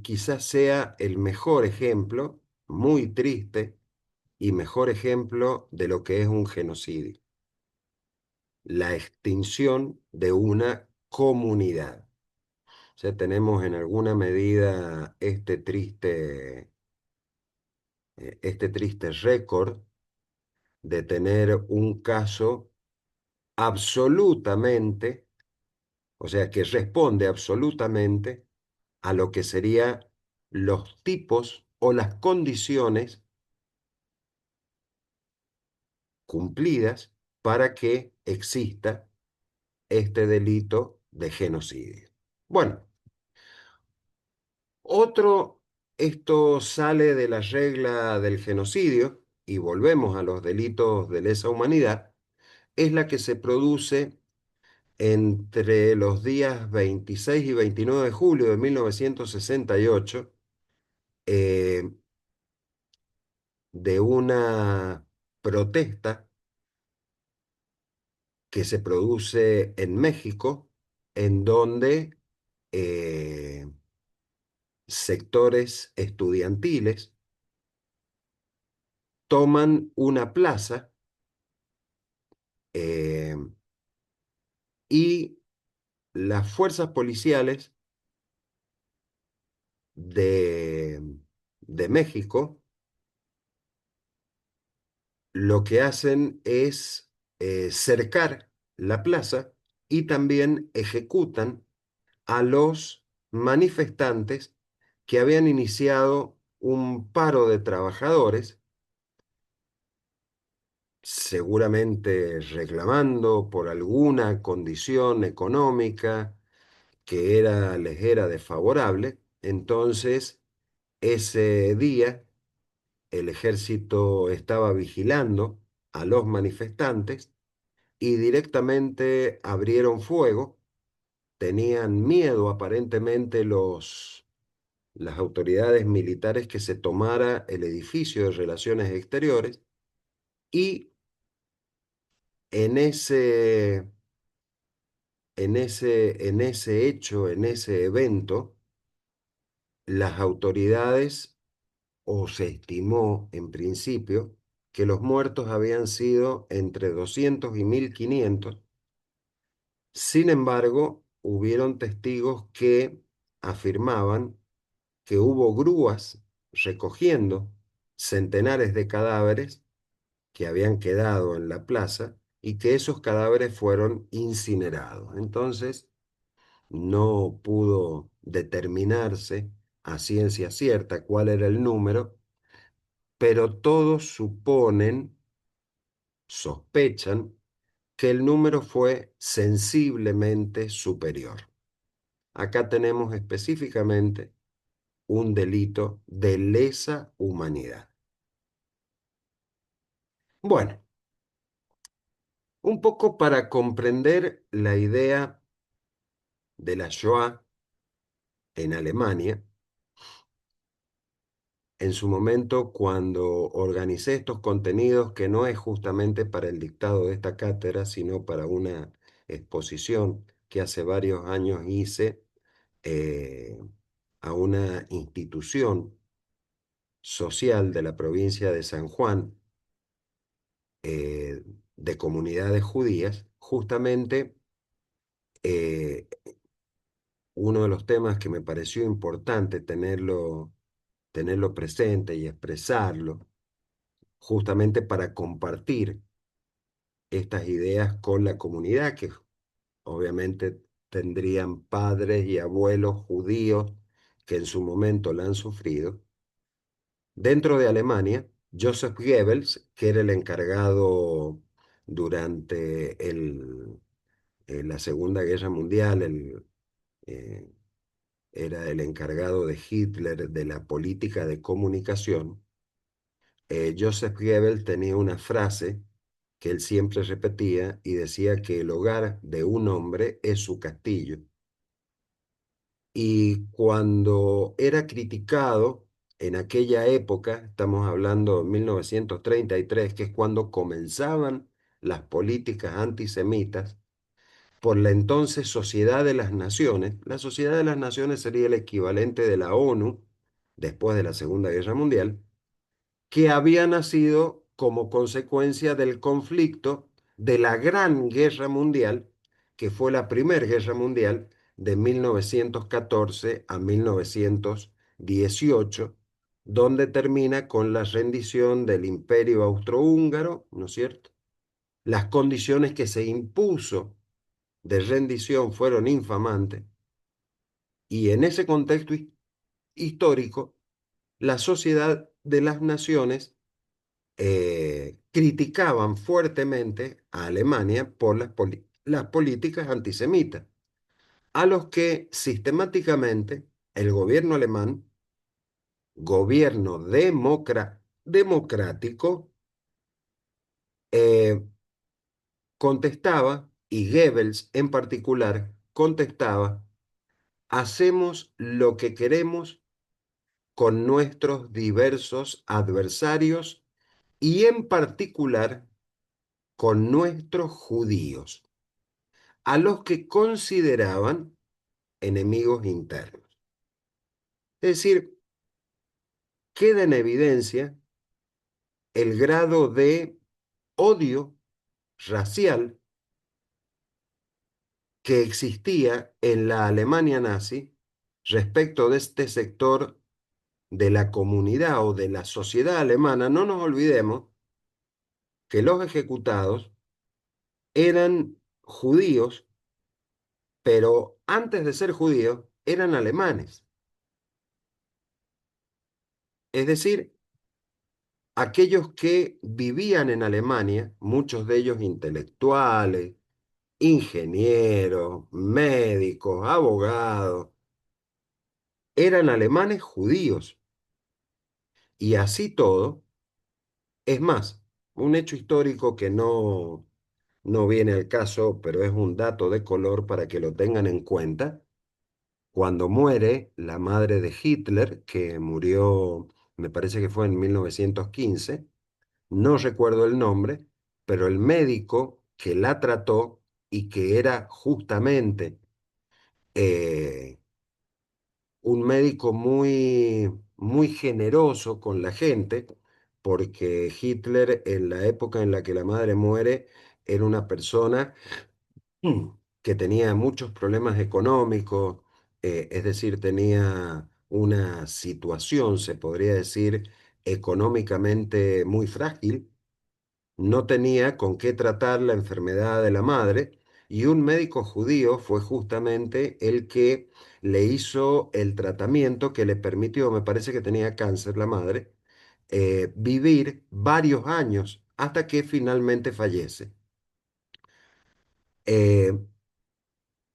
quizás sea el mejor ejemplo, muy triste, y mejor ejemplo de lo que es un genocidio, la extinción de una comunidad. O sea, tenemos en alguna medida este triste récord de tener un caso absolutamente, o sea, que responde absolutamente a lo que serían los tipos o las condiciones cumplidas para que exista este delito de genocidio. Bueno, otro, esto sale de la regla del genocidio y volvemos a los delitos de lesa humanidad, es la que se produce entre los días 26 y 29 de julio de 1968, eh, de una protesta que se produce en México, en donde eh, sectores estudiantiles toman una plaza eh, y las fuerzas policiales de, de México lo que hacen es cercar la plaza y también ejecutan a los manifestantes que habían iniciado un paro de trabajadores, seguramente reclamando por alguna condición económica que les era desfavorable. Entonces, ese día el ejército estaba vigilando a los manifestantes y directamente abrieron fuego. Tenían miedo aparentemente las autoridades militares que se tomara el edificio de Relaciones Exteriores y en ese hecho, en ese evento, las autoridades, o se estimó en principio, que los muertos habían sido entre 200 y 1500. Sin embargo, hubieron testigos que afirmaban que hubo grúas recogiendo centenares de cadáveres que habían quedado en la plaza y que esos cadáveres fueron incinerados. Entonces, no pudo determinarse a ciencia cierta cuál era el número, pero todos suponen, sospechan, que el número fue sensiblemente superior. Acá tenemos específicamente un delito de lesa humanidad. Bueno, un poco para comprender la idea de la Shoah en Alemania, en su momento cuando organicé estos contenidos, que no es justamente para el dictado de esta cátedra, sino para una exposición que hace varios años hice eh, a una institución social de la provincia de San Juan, eh, de comunidades judías, justamente eh, uno de los temas que me pareció importante tenerlo presente y expresarlo, justamente para compartir estas ideas con la comunidad, que obviamente tendrían padres y abuelos judíos que en su momento la han sufrido. Dentro de Alemania, Joseph Goebbels, que era el encargado durante la Segunda Guerra Mundial, eh, era el encargado de Hitler de la política de comunicación. Joseph Goebbels tenía una frase que él siempre repetía y decía que el hogar de un hombre es su castillo. Y cuando era criticado en aquella época, estamos hablando de 1933, que es cuando comenzaban las políticas antisemitas, por la entonces Sociedad de las Naciones. La Sociedad de las Naciones sería el equivalente de la ONU después de la Segunda Guerra Mundial, que había nacido como consecuencia del conflicto de la Gran Guerra Mundial, que fue la Primera Guerra Mundial de 1914 a 1918, donde termina con la rendición del Imperio Austrohúngaro, ¿no es cierto? Las condiciones que se impuso de rendición fueron infamantes, y en ese contexto histórico, la Sociedad de las Naciones criticaban fuertemente a Alemania por las políticas antisemitas, a los que sistemáticamente el gobierno alemán, gobierno democrático, eh, contestaba, y Goebbels en particular contestaba: hacemos lo que queremos con nuestros diversos adversarios y en particular con nuestros judíos, a los que consideraban enemigos internos. Es decir, queda en evidencia el grado de odio racial que existía en la Alemania nazi respecto de este sector de la comunidad o de la sociedad alemana. No nos olvidemos que los ejecutados eran judíos, pero antes de ser judíos eran alemanes. Es decir, aquellos que vivían en Alemania, muchos de ellos intelectuales, ingenieros, médicos, abogados, eran alemanes judíos. Y así todo, es más, un hecho histórico que no viene al caso, pero es un dato de color para que lo tengan en cuenta. Cuando muere la madre de Hitler, que murió, me parece que fue en 1915, no recuerdo el nombre, pero el médico que la trató y que era justamente eh, un médico muy generoso con la gente, porque Hitler en la época en la que la madre muere era una persona que tenía muchos problemas económicos, es decir, tenía una situación, se podría decir, económicamente muy frágil. no tenía con qué tratar la enfermedad de la madre y un médico judío fue justamente el que le hizo el tratamiento que le permitió, me parece que tenía cáncer la madre, vivir varios años hasta que finalmente fallece. Eh,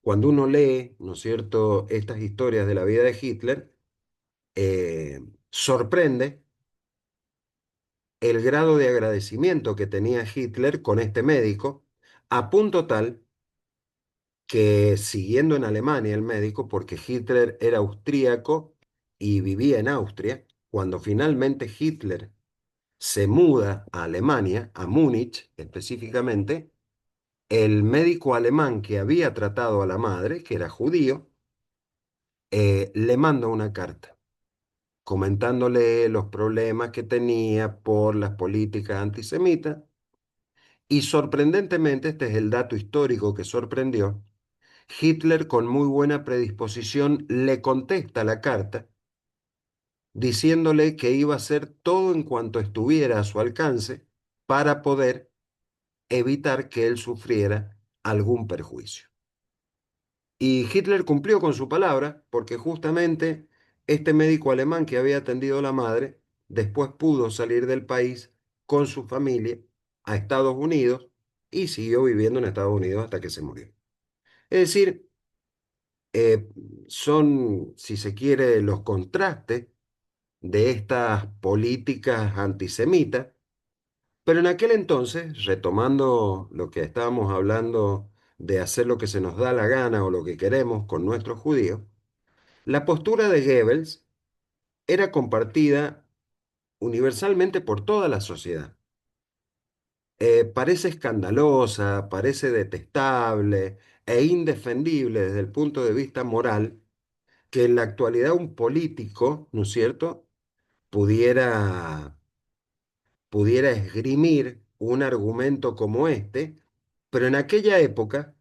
Cuando uno lee, ¿no es cierto?, estas historias de la vida de Hitler, sorprende el grado de agradecimiento que tenía Hitler con este médico, a punto tal que siguiendo en Alemania el médico, porque Hitler era austríaco y vivía en Austria, cuando finalmente Hitler se muda a Alemania, a Múnich específicamente, el médico alemán que había tratado a la madre, que era judío, le manda una carta comentándole los problemas que tenía por las políticas antisemitas. Y sorprendentemente, este es el dato histórico que sorprendió, Hitler con muy buena predisposición le contesta la carta diciéndole que iba a hacer todo en cuanto estuviera a su alcance para poder evitar que él sufriera algún perjuicio. Y Hitler cumplió con su palabra porque justamente este médico alemán que había atendido a la madre después pudo salir del país con su familia a Estados Unidos y siguió viviendo en Estados Unidos hasta que se murió. Es decir, eh, son, si se quiere, los contrastes de estas políticas antisemitas, pero en aquel entonces, retomando lo que estábamos hablando de hacer lo que se nos da la gana o lo que queremos con nuestros judíos, la postura de Goebbels era compartida universalmente por toda la sociedad. Parece escandalosa, parece detestable e indefendible desde el punto de vista moral que en la actualidad un político, ¿no es cierto?, pudiera esgrimir un argumento como este, pero en aquella época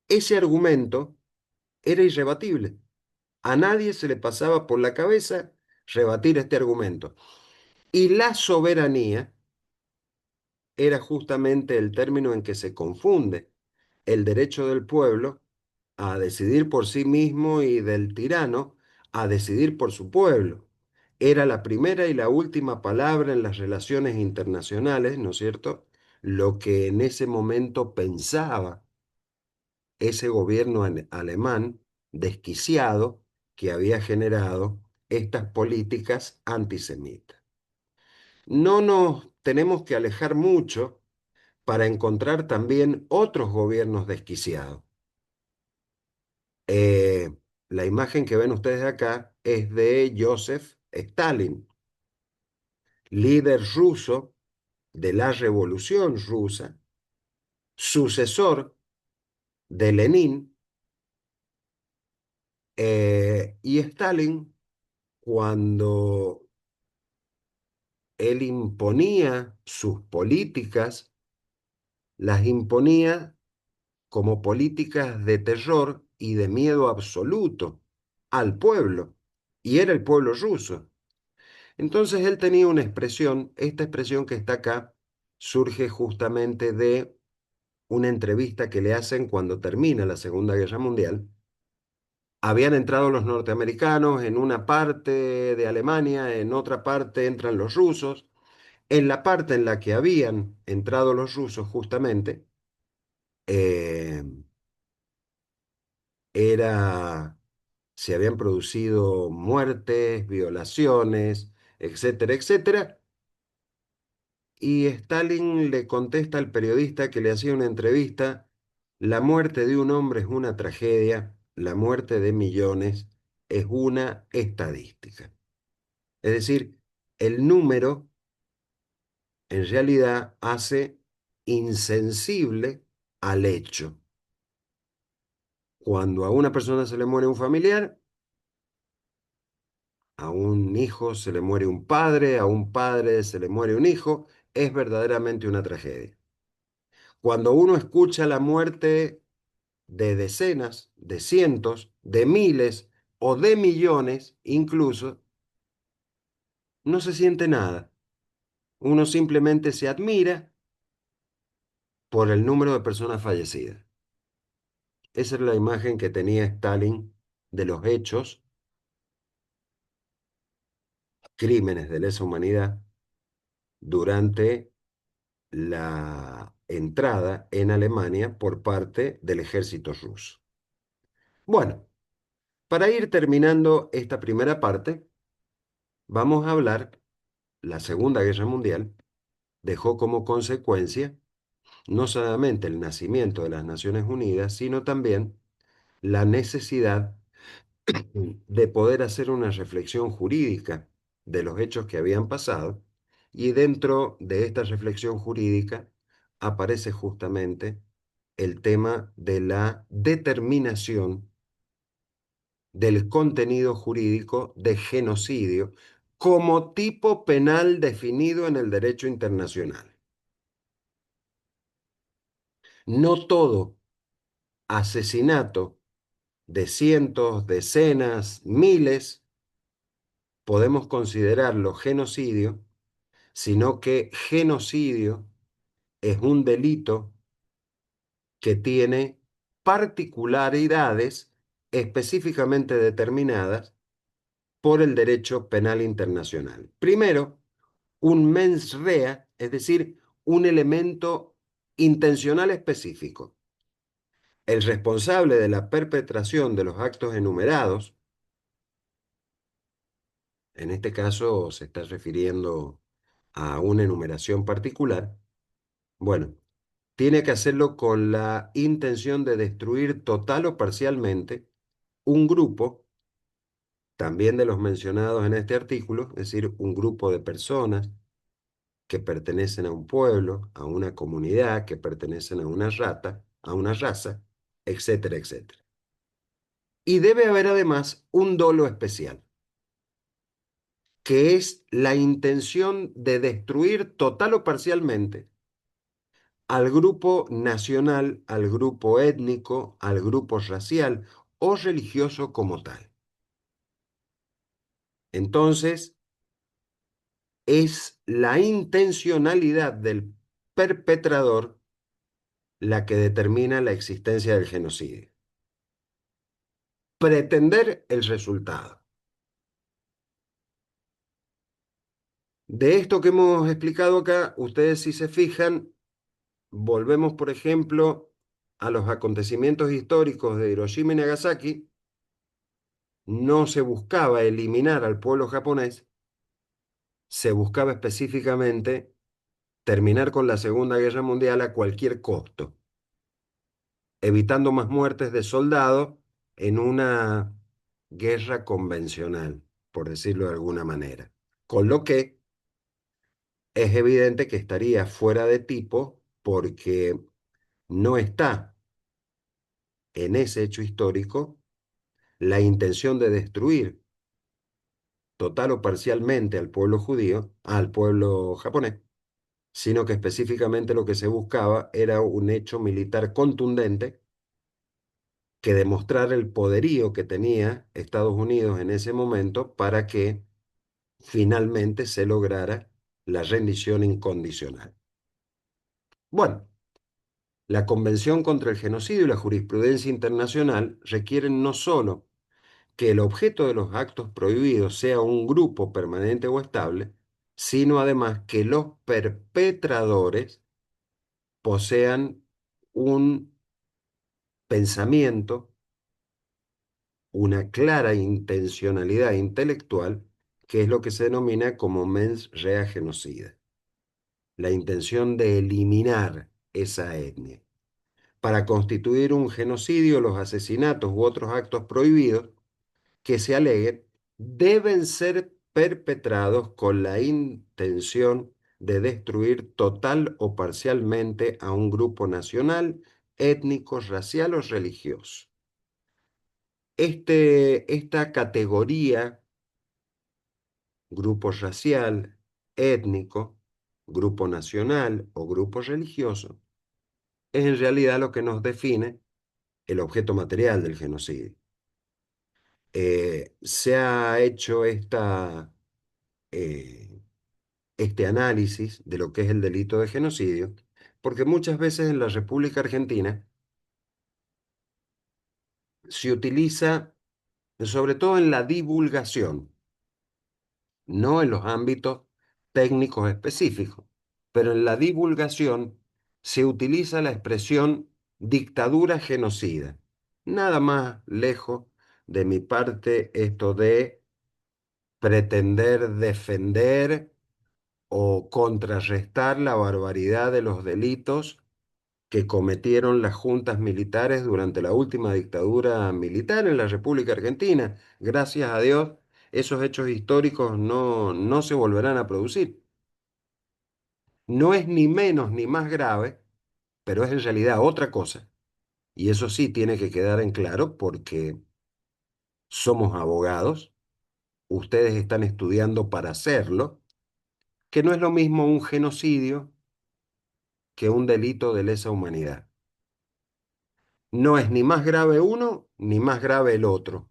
ese argumento era irrebatible. A nadie se le pasaba por la cabeza rebatir este argumento. Y la soberanía era justamente el término en que se confunde el derecho del pueblo a decidir por sí mismo y del tirano a decidir por su pueblo. Era la primera y la última palabra en las relaciones internacionales, ¿no es cierto? Lo que en ese momento pensaba ese gobierno alemán desquiciado que había generado estas políticas antisemitas. No nos tenemos que alejar mucho para encontrar también otros gobiernos desquiciados. Eh, la imagen que ven ustedes acá es de Joseph Stalin, líder ruso de la Revolución Rusa, sucesor de Lenin, y Stalin, cuando él imponía sus políticas, las imponía como políticas de terror y de miedo absoluto al pueblo, y era el pueblo ruso. Entonces él tenía una expresión, esta expresión que está acá surge justamente de una entrevista que le hacen cuando termina la Segunda Guerra Mundial. Habían entrado los norteamericanos en una parte de Alemania, en otra parte entran los rusos. En la parte en la que habían entrado los rusos justamente, eh, era, se habían producido muertes, violaciones, etcétera, etcétera. Y Stalin le contesta al periodista que le hacía una entrevista, la muerte de un hombre es una tragedia, la muerte de millones es una estadística. Es decir, el número en realidad hace insensible al hecho. Cuando a una persona se le muere un familiar, a un hijo se le muere un padre, a un padre se le muere un hijo, es verdaderamente una tragedia. Cuando uno escucha la muerte de decenas, de cientos, de miles o de millones incluso, no se siente nada. Uno simplemente se admira por el número de personas fallecidas. Esa era la imagen que tenía Stalin de los hechos, crímenes de lesa humanidad durante la entrada en Alemania por parte del ejército ruso. Bueno, para ir terminando esta primera parte, vamos a hablar, la Segunda Guerra Mundial dejó como consecuencia no solamente el nacimiento de las Naciones Unidas, sino también la necesidad de poder hacer una reflexión jurídica de los hechos que habían pasado, y dentro de esta reflexión jurídica aparece justamente el tema de la determinación del contenido jurídico de genocidio como tipo penal definido en el derecho internacional. No todo asesinato de cientos, decenas, miles, podemos considerarlo genocidio, sino que genocidio es un delito que tiene particularidades específicamente determinadas por el derecho penal internacional. Primero, un mens rea, es decir, un elemento intencional específico. El responsable de la perpetración de los actos enumerados, en este caso se está refiriendo a una enumeración particular, bueno, tiene que hacerlo con la intención de destruir total o parcialmente un grupo, también de los mencionados en este artículo, es decir, un grupo de personas que pertenecen a un pueblo, a una comunidad, que pertenecen a una raza, etcétera, etcétera. Y debe haber además un dolo especial, que es la intención de destruir total o parcialmente al grupo nacional, al grupo étnico, al grupo racial o religioso como tal. Entonces, es la intencionalidad del perpetrador la que determina la existencia del genocidio. Pretender el resultado. De esto que hemos explicado acá, ustedes si se fijan, volvemos por ejemplo a los acontecimientos históricos de Hiroshima y Nagasaki. No se buscaba eliminar al pueblo japonés, se buscaba específicamente terminar con la Segunda Guerra Mundial a cualquier costo, evitando más muertes de soldados en una guerra convencional, por decirlo de alguna manera. Con lo que es evidente que estaría fuera de tipo porque no está en ese hecho histórico la intención de destruir total o parcialmente al pueblo judío, al pueblo japonés, sino que específicamente lo que se buscaba era un hecho militar contundente que demostrara el poderío que tenía Estados Unidos en ese momento para que finalmente se lograra la rendición incondicional. Bueno, la Convención contra el Genocidio y la jurisprudencia internacional requieren no solo que el objeto de los actos prohibidos sea un grupo permanente o estable, sino además que los perpetradores posean un pensamiento, una clara intencionalidad intelectual, que es lo que se denomina como mens rea genocida, la intención de eliminar esa etnia. Para constituir un genocidio, los asesinatos u otros actos prohibidos que se aleguen deben ser perpetrados con la intención de destruir total o parcialmente a un grupo nacional, étnico, racial o religioso. Esta categoría, grupo racial, étnico, grupo nacional o grupo religioso, es en realidad lo que nos define el objeto material del genocidio. Se ha hecho eh, este análisis de lo que es el delito de genocidio porque muchas veces en la República Argentina se utiliza, sobre todo en la divulgación, no en los ámbitos técnicos específicos, pero en la divulgación se utiliza la expresión dictadura genocida. Nada más lejos de mi parte esto de pretender defender o contrarrestar la barbaridad de los delitos que cometieron las juntas militares durante la última dictadura militar en la República Argentina. Gracias a Dios, esos hechos históricos no se volverán a producir. No es ni menos ni más grave, pero es en realidad otra cosa. Y eso sí tiene que quedar en claro porque somos abogados, ustedes están estudiando para hacerlo, que no es lo mismo un genocidio que un delito de lesa humanidad. No es ni más grave uno ni más grave el otro.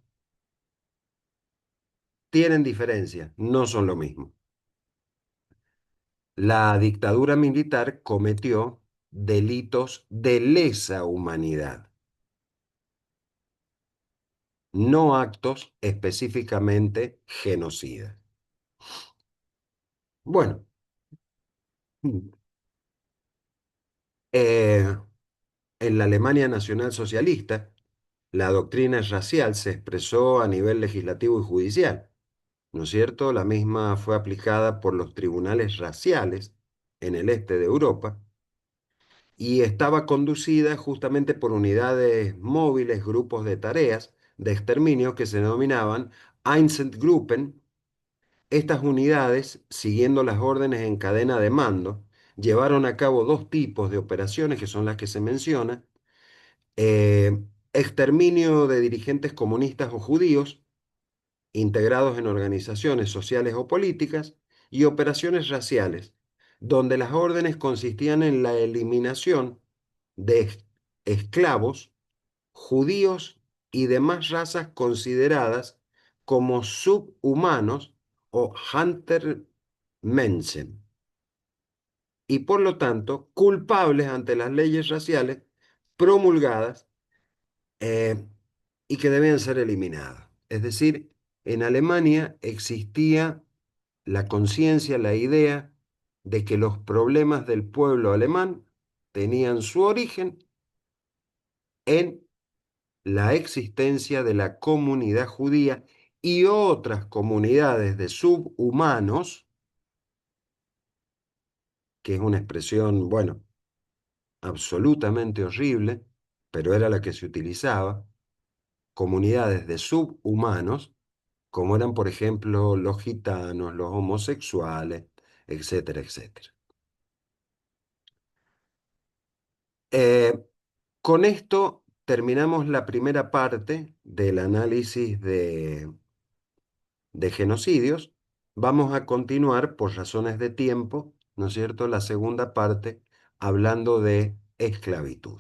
Tienen diferencias, no son lo mismo. La dictadura militar cometió delitos de lesa humanidad, no actos específicamente genocidas. Bueno, eh, en la Alemania nacionalsocialista, la doctrina racial se expresó a nivel legislativo y judicial, ¿no es cierto? La misma fue aplicada por los tribunales raciales en el este de Europa y estaba conducida justamente por unidades móviles, grupos de tareas de exterminio que se denominaban Einsatzgruppen. Estas unidades, siguiendo las órdenes en cadena de mando, llevaron a cabo dos tipos de operaciones que son las que se mencionan. Exterminio de dirigentes comunistas o judíos integrados en organizaciones sociales o políticas y operaciones raciales, donde las órdenes consistían en la eliminación de esclavos, judíos y demás razas consideradas como subhumanos o Huntermenschen, y por lo tanto culpables ante las leyes raciales promulgadas eh, y que debían ser eliminadas. Es decir, en Alemania existía la conciencia, la idea de que los problemas del pueblo alemán tenían su origen en la existencia de la comunidad judía y otras comunidades de subhumanos, que es una expresión, bueno, absolutamente horrible, pero era la que se utilizaba, comunidades de subhumanos, como eran, por ejemplo, los gitanos, los homosexuales, etcétera, etcétera. Eh, con esto terminamos la primera parte del análisis de genocidios. Vamos a continuar, por razones de tiempo, ¿no es cierto?, la segunda parte hablando de esclavitud.